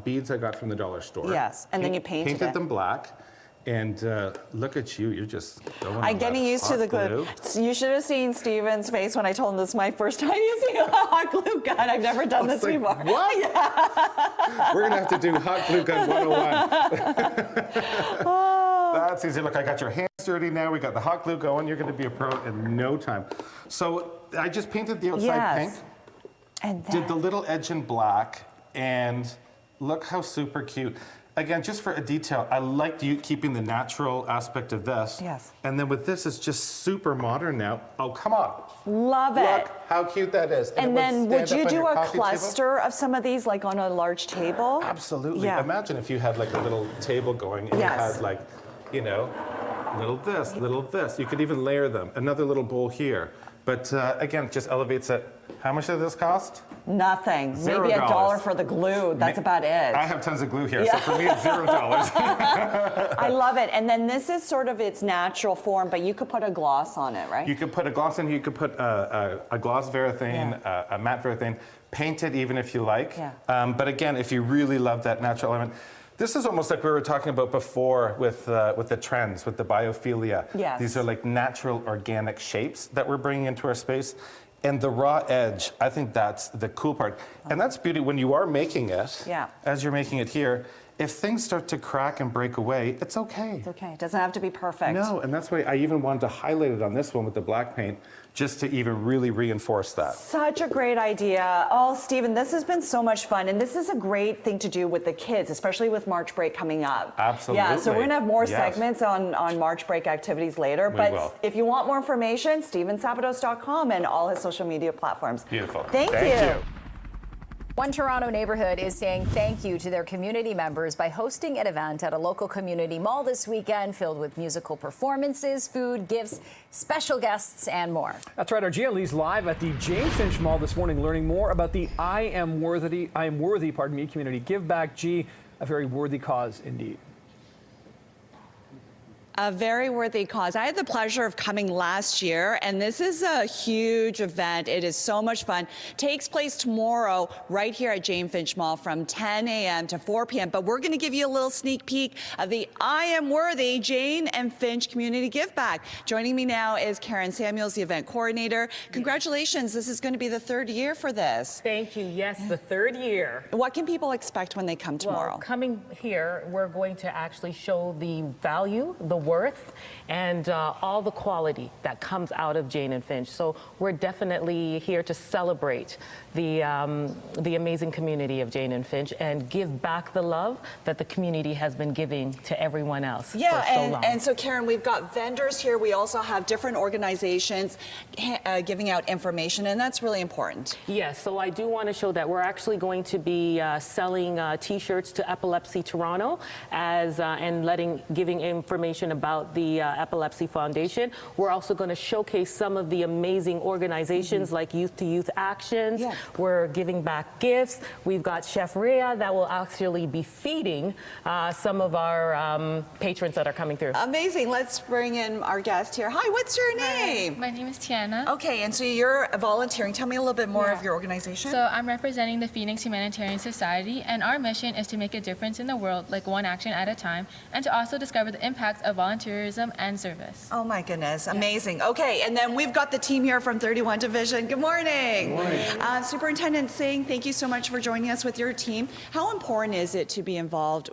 beads I got from the dollar store. Yes, and then you painted it. them black. And look at you, you're just going on I'm getting that used to hot the glue. You should have seen Steven's face when I told him this is my first time using a hot glue gun. I've never done this before. What? Yeah. We're going to have to do hot glue gun 101. That's easy. Look, I got your hands dirty now. We got the hot glue going. You're going to be a pro in no time. So I just painted the outside pink. And did the little edge in black, and look how super cute. Again, just for a detail, I liked you keeping the natural aspect of this. Yes. And then with this, it's just super modern now. Oh, come on. Love it. Look how cute that is. And then would you do a cluster cluster of some of these, like on a large table? Absolutely. Yeah. Imagine if you had like a little table going and you had like, little this, little this. You could even layer them. Another little bowl here. But again, it just elevates it. How much did this cost? Nothing. $0. Maybe $1 for the glue. That's about it. I have tons of glue here, so for me it's $0. I love it. And then this is sort of its natural form, but you could put a gloss on it, right? You could put a gloss in, you could put a gloss varathane, a matte varathane, paint it even if you like. Yeah. But again, if you really love that natural element, this is almost like we were talking about before with the trends, with the biophilia. Yes. These are like natural organic shapes that we're bringing into our space. And the raw edge, I think that's the cool part. And that's beauty when you are making it, as you're making it here, if things start to crack and break away, it's okay. It's okay. It doesn't have to be perfect. No, and that's why I even wanted to highlight it on this one with the black paint, just to even really reinforce that. Such a great idea. Oh, Steven, this has been so much fun. And this is a great thing to do with the kids, especially with March break coming up. Absolutely. Yeah, so we're going to have more segments on March break activities later. But if you want more information, stevensabados.com and all his social media platforms. Beautiful. Thank you. One Toronto neighborhood is saying thank you to their community members by hosting an event at a local community mall this weekend filled with musical performances, food, gifts, special guests, and more. That's right. Our Gia Lee's live at the Jane Finch Mall this morning, learning more about the I Am Worthy, community give back. G, a very worthy cause indeed. A very worthy cause. I had the pleasure of coming last year, and this is a huge event. It is so much fun. Takes place tomorrow right here at Jane Finch Mall from 10 a.m. to 4 p.m. But we're going to give you a little sneak peek of the I Am Worthy Jane and Finch Community Give Back. Joining me now is Karen Samuels, the event coordinator. Congratulations. This is going to be the third year for this. Thank you. Yes, the third year. What can people expect when they come tomorrow? Well, coming here, we're going to actually show the value, the worth, and all the quality that comes out of Jane and Finch. So we're definitely here to celebrate the amazing community of Jane and Finch and give back the love that the community has been giving to everyone else for so long. And so Karen, we've got vendors here. We also have different organizations giving out information, and that's really important. Yes, so I do want to show that we're actually going to be selling T-shirts to Epilepsy Toronto and giving information about the Epilepsy Foundation. We're also going to showcase some of the amazing organizations like Youth to Youth Actions. Yeah. We're giving back gifts. We've got Chef Rhea that will actually be feeding some of our patrons that are coming through. Amazing. Let's bring in our guest here. Hi, what's your name? Hi, my name is Tiana. Okay, and so you're volunteering. Tell me a little bit more of your organization. So I'm representing the Phoenix Humanitarian Society, and our mission is to make a difference in the world, like one action at a time, and to also discover the impacts of volunteerism and service. Oh my goodness, amazing. Okay, and then we've got the team here from 31 Division. Good morning. Good morning. Superintendent Singh, thank you so much for joining us with your team. How important is it to be involved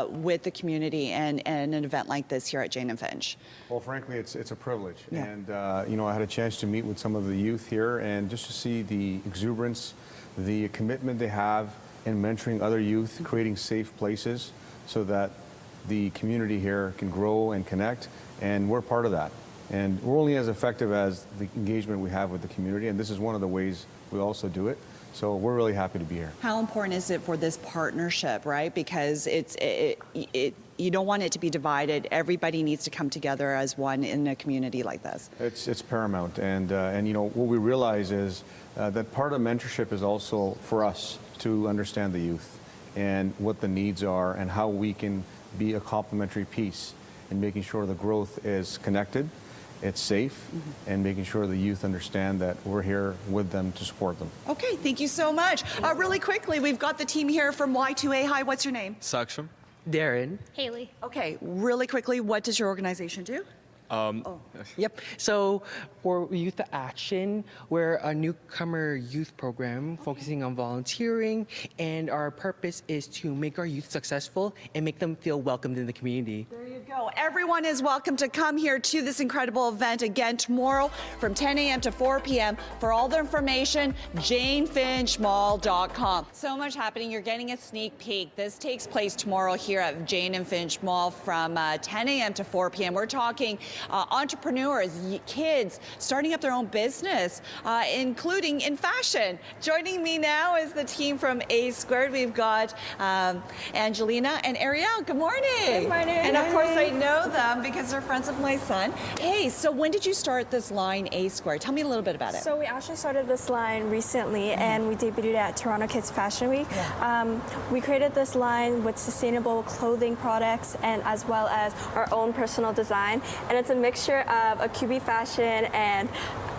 with the community and an event like this here at Jane and Finch? Well, frankly, it's a privilege. Yeah. And, I had a chance to meet with some of the youth here and just to see the exuberance, the commitment they have in mentoring other youth, creating safe places so that the community here can grow and connect, and we're part of that. And we're only as effective as the engagement we have with the community, and this is one of the ways we also do it. So we're really happy to be here. How important is it for this partnership, right? Because you don't want it to be divided. Everybody needs to come together as one in a community like this. It's paramount, and what we realize is that part of mentorship is also for us to understand the youth and what the needs are and how we can be a complementary piece in making sure the growth is connected, it's safe, and making sure the youth understand that we're here with them to support them. Okay, thank you so much. Really quickly, we've got the team here from Y2A. Hi, what's your name? Saksham. Darren. Haley. Okay, really quickly, what does your organization do? Yep. So for Youth Action, we're a newcomer youth program focusing on volunteering, and our purpose is to make our youth successful and make them feel welcomed in the community. There you go. Everyone is welcome to come here to this incredible event again tomorrow from 10 a.m. to 4 p.m. For all the information, janefinchmall.com. So much happening. You're getting a sneak peek. This takes place tomorrow here at Jane and Finch Mall from 10 a.m. to 4 p.m. We're talking entrepreneurs, kids starting up their own business, including in fashion. Joining me now is the team from A Squared. We've got Angelina and Ariel. Good morning. Good morning. And of course I know them because they're friends of my son. Hey, so when did you start this line A Squared? Tell me a little bit about it. So we actually started this line recently and we debuted it at Toronto Kids Fashion Week. Yeah. We created this line with sustainable clothing products and as well as our own personal design. And it's a mixture of a QB fashion and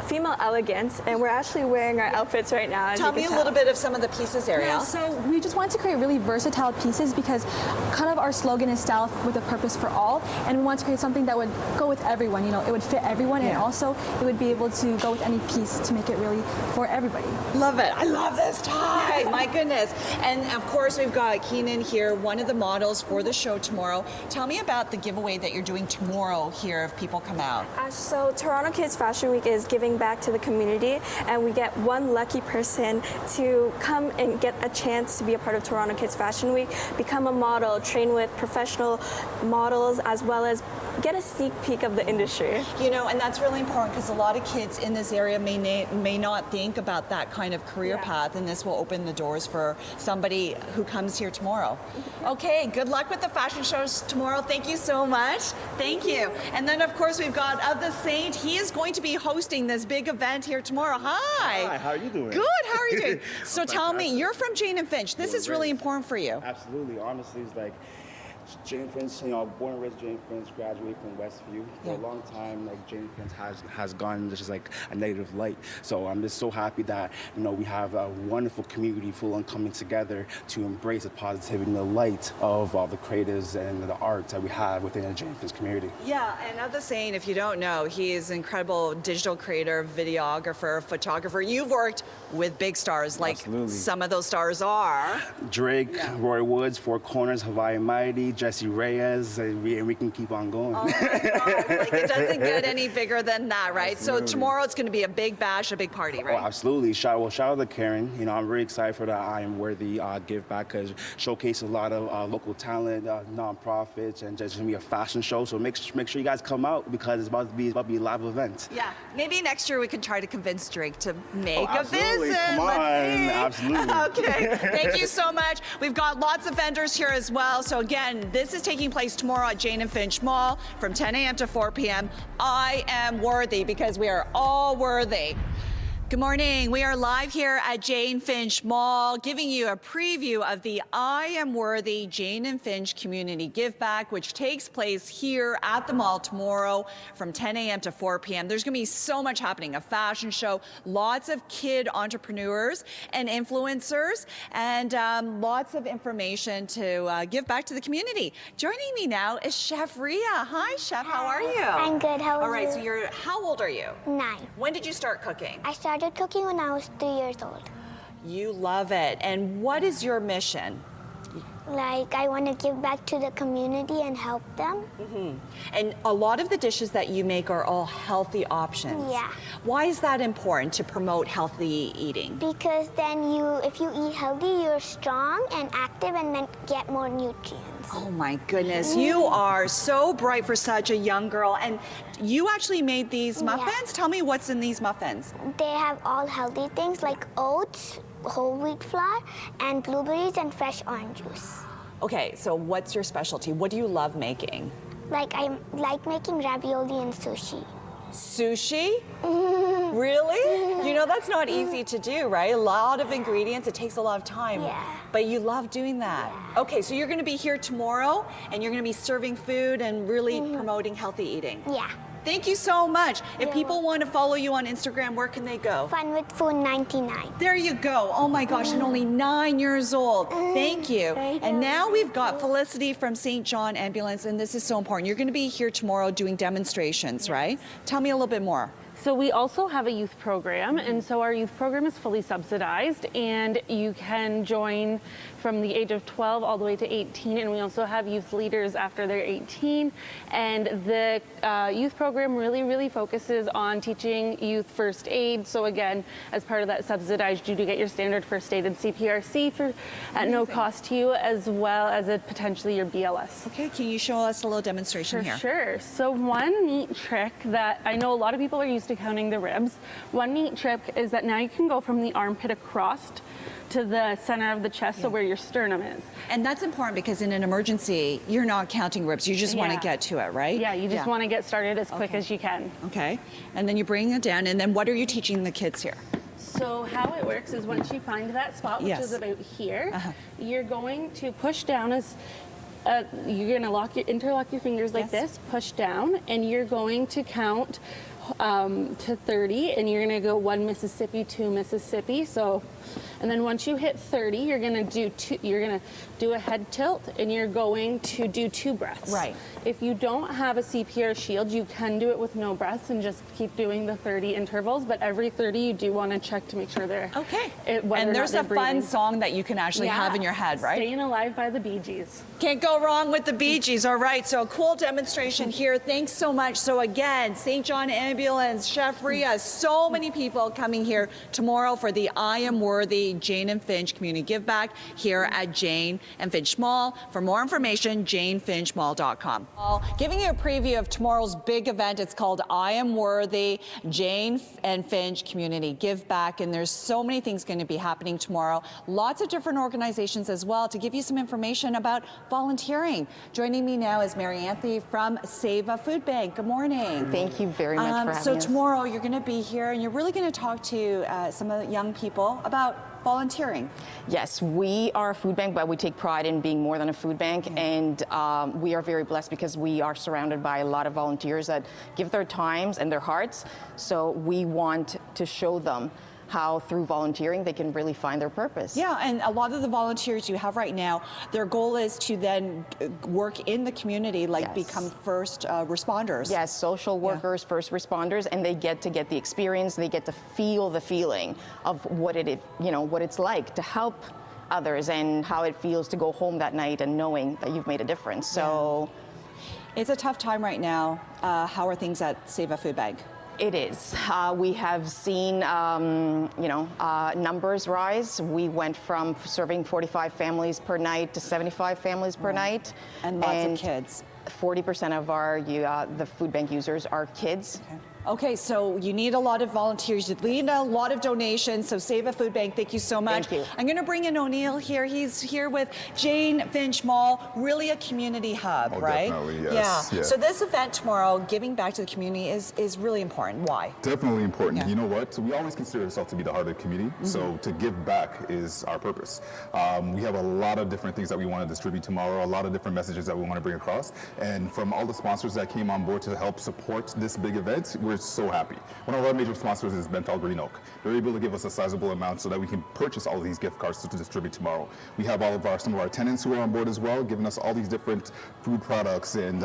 female elegance, and we're actually wearing our outfits right now. Tell me a little bit of some of the pieces, Ariel. Yeah, so we just wanted to create really versatile pieces because kind of our slogan is style with a purpose for all, and we want to create something that would go with everyone. You know, it would fit everyone, and also it would be able to go with any piece to make it really for everybody. Love it. I love this tie. My goodness. And of course, we've got Keenan here, one of the models for the show tomorrow. Tell me about the giveaway that you're doing tomorrow here if people come out. So Toronto Kids Fashion Week is giving giving back to the community, and we get one lucky person to come and get a chance to be a part of Toronto Kids Fashion Week, become a model, train with professional models, as well as get a sneak peek of the industry. You know, and that's really important because a lot of kids in this area may not think about that kind of career path, and this will open the doors for somebody who comes here tomorrow. Okay, good luck with the fashion shows tomorrow. Thank you so much. Thank you. And then, of course, we've got the Saint. He is going to be hosting this big event here tomorrow. Hi. Hi, how are you doing? Good, how are you doing? So tell me, you're from Jane and Finch. This is really important for you. Absolutely. Honestly, it's like Jane Finch, you know, born and raised Jane Finch, graduated from Westview. For a long time, like Jane Finch has gone just like a negative light. So I'm just so happy that, you know, we have a wonderful community full on coming together to embrace the positivity and the light of all the creatives and the art that we have within the Jane Finch community. Yeah, and of the Saint, if you don't know, he is an incredible digital creator, videographer, photographer. You've worked with big stars, like some of those stars are Drake, Roy Woods, Four Corners, Hawaii Mighty, Jesse Reyes, and we can keep on going. Oh my God, like it doesn't get any bigger than that, right? Absolutely. So tomorrow it's going to be a big bash, a big party, right? Oh, absolutely. Shout out to Karen. You know, I'm really excited for the I Am Worthy give back because showcase a lot of local talent, nonprofits, and just gonna be a fashion show. So make sure you guys come out because it's about to be a live event. Yeah, maybe next year we can try to convince Drake to make a absolutely. visit. Come on, absolutely. Okay, thank you so much. We've got lots of vendors here as well. So again, this is taking place tomorrow at Jane and Finch Mall from 10 a.m. to 4 p.m. I am worthy because we are all worthy. Good morning. We are live here at Jane Finch Mall, giving you a preview of the I Am Worthy Jane and Finch Community Give Back, which takes place here at the mall tomorrow from 10 a.m. to 4 p.m. There's going to be so much happening, a fashion show, lots of kid entrepreneurs and influencers, and lots of information to give back to the community. Joining me now is Chef Ria. Hi, Chef. How are you? I'm good. How are you? All right, so how old are you? 9. When did you start cooking? I started cooking when I was 3 years old. You love it. And what is your mission? Like, I want to give back to the community and help them. And a lot of the dishes that you make are all healthy options. Yeah. Why is that important to promote healthy eating? Because then if you eat healthy, you're strong and active and then get more nutrients. Oh my goodness, you are so bright for such a young girl. And you actually made these muffins? Yeah. Tell me what's in these muffins. They have all healthy things like oats, whole wheat flour, and blueberries and fresh orange juice. Okay, so what's your specialty? What do you love making? Like, I like making ravioli and sushi. Sushi? Really? You know, that's not easy to do, right? A lot of ingredients, it takes a lot of time. Yeah. But you love doing that. Yeah. Okay, so you're gonna be here tomorrow and you're gonna be serving food and really promoting healthy eating. Yeah. Thank you so much. If people want to follow you on Instagram, where can they go? Fun with Food 99. There you go. Oh my gosh, and only 9 years old. Thank you. And now we've got Felicity from St. John Ambulance, and this is so important. You're going to be here tomorrow doing demonstrations, right? Tell me a little bit more. So we also have a youth program, and so our youth program is fully subsidized, and you can join from the age of 12 all the way to 18, and we also have youth leaders after they're 18. And the youth program really focuses on teaching youth first aid. So again, as part of that subsidized, you do get your standard first aid and CPRC at no cost to you, as well as potentially your BLS. Okay, can you show us a little demonstration here? Sure. So one neat trick that I know a lot of people are used to counting the ribs. One neat trick is that now you can go from the armpit across to the center of the chest, so where your sternum is. And that's important because in an emergency, you're not counting ribs. You just want to get to it, right? Yeah, you just want to get started as quick as you can. Okay. And then you bring it down, and then what are you teaching the kids here? So how it works is once you find that spot, which is about here, you're going to push down as you're going to interlock your fingers like this, push down, and you're going to count to 30, and you're going to go 1 Mississippi, 2 Mississippi. So, And then once you hit 30, you're gonna do a head tilt, and you're going to do 2 breaths. Right. If you don't have a CPR shield, you can do it with no breaths and just keep doing the 30 intervals, but every 30 you do want to check to make sure they're okay. And there's a fun song that you can actually have in your head, right? Staying Alive by the Bee Gees. Can't go wrong with the Bee Gees. All right, so a cool demonstration here. Thanks so much. So again, St. John Ambulance, Chef Rhea, so many people coming here tomorrow for the I Am Worthy Jane and Finch Community Give Back here at Jane and Finch Mall. For more information, janefinchmall.com. Giving you a preview of tomorrow's big event. It's called I Am Worthy Jane and Finch Community Give Back, and there's so many things going to be happening tomorrow. Lots of different organizations as well to give you some information about volunteering. Joining me now is Mary Anthony from Save a Food Bank. Good morning. Thank you very much for having us. So tomorrow you're going to be here and you're really going to talk to some of the young people about volunteering. Yes, we are a food bank, but we take pride in being more than a food bank, and we are very blessed because we are surrounded by a lot of volunteers that give their times and their hearts. So we want to show them how through volunteering they can really find their purpose. Yeah, and a lot of the volunteers you have right now, their goal is to then work in the community, like become first responders. Yes, social workers, first responders, and they get the experience, they get to feel the feeling of what it is, what it's like to help others and how it feels to go home that night and knowing that you've made a difference. So it's a tough time right now. How are things at Save a Food Bank? It is. We have seen, numbers rise. We went from serving 45 families per night to 75 families per night. And lots of kids. 40% of our the food bank users are kids. Okay, so you need a lot of volunteers, you need a lot of donations, so Save a Food Bank, thank you so much. Thank you. I'm gonna bring in O'Neill here. He's here with Jane Finch Mall, really a community hub, right? Definitely, yes. Yeah. So this event tomorrow, giving back to the community, is really important. Why? Definitely important. Yeah. You know what? So we always consider ourselves to be the heart of the community, so to give back is our purpose. We have a lot of different things that we want to distribute tomorrow, a lot of different messages that we want to bring across, and from all the sponsors that came on board to help support this big event, we're so happy. One of our major sponsors is Bental Green Oak. They're able to give us a sizable amount so that we can purchase all of these gift cards to distribute tomorrow. We have some of our tenants who are on board as well, giving us all these different food products and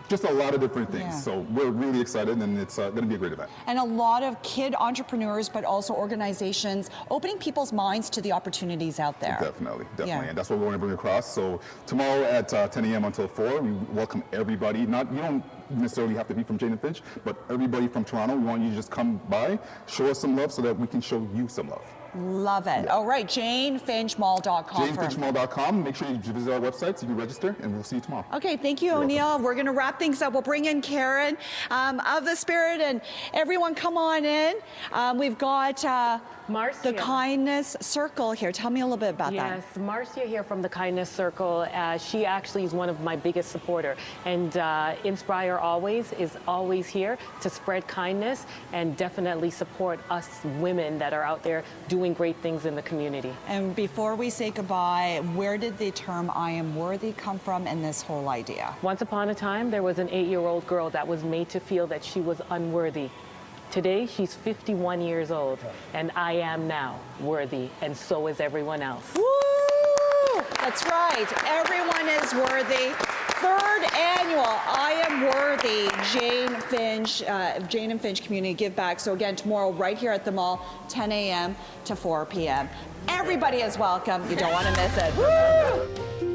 just a lot of different things. Yeah. So we're really excited, and it's going to be a great event. And a lot of kid entrepreneurs, but also organizations, opening people's minds to the opportunities out there. Definitely. Yeah. And that's what we want to bring across. So tomorrow at 10 a.m. until 4, we welcome everybody. You don't necessarily have to be from Jane and Finch, but everybody from Toronto. We want you to just come by, show us some love so that we can show you some love. Love it. All right, janefinchmall.com. janefinchmall.com. Make sure you visit our website so you can register, and we'll see you tomorrow. Okay, thank you, O'Neill. We're going to wrap things up. We'll bring in Karen of the Spirit, and everyone come on in. We've got Marcia. The Kindness Circle here. Tell me a little bit about that. Yes, Marcia here from the Kindness Circle. She actually is one of my biggest supporters, and Inspire Always is always here to spread kindness and definitely support us women that are out there doing great things in the community. And before we say goodbye, where did the term I Am Worthy come from and this whole idea? Once upon a time, there was an 8-year-old girl that was made to feel that she was unworthy. Today, she's 51 years old, and I am now worthy, and so is everyone else. Woo! That's right. Everyone is worthy. 3rd annual I Am Worthy Jane and Finch Community Give Back. So again, tomorrow right here at the mall, 10 a.m. to 4 p.m. Everybody is welcome. You don't want to miss it. Woo!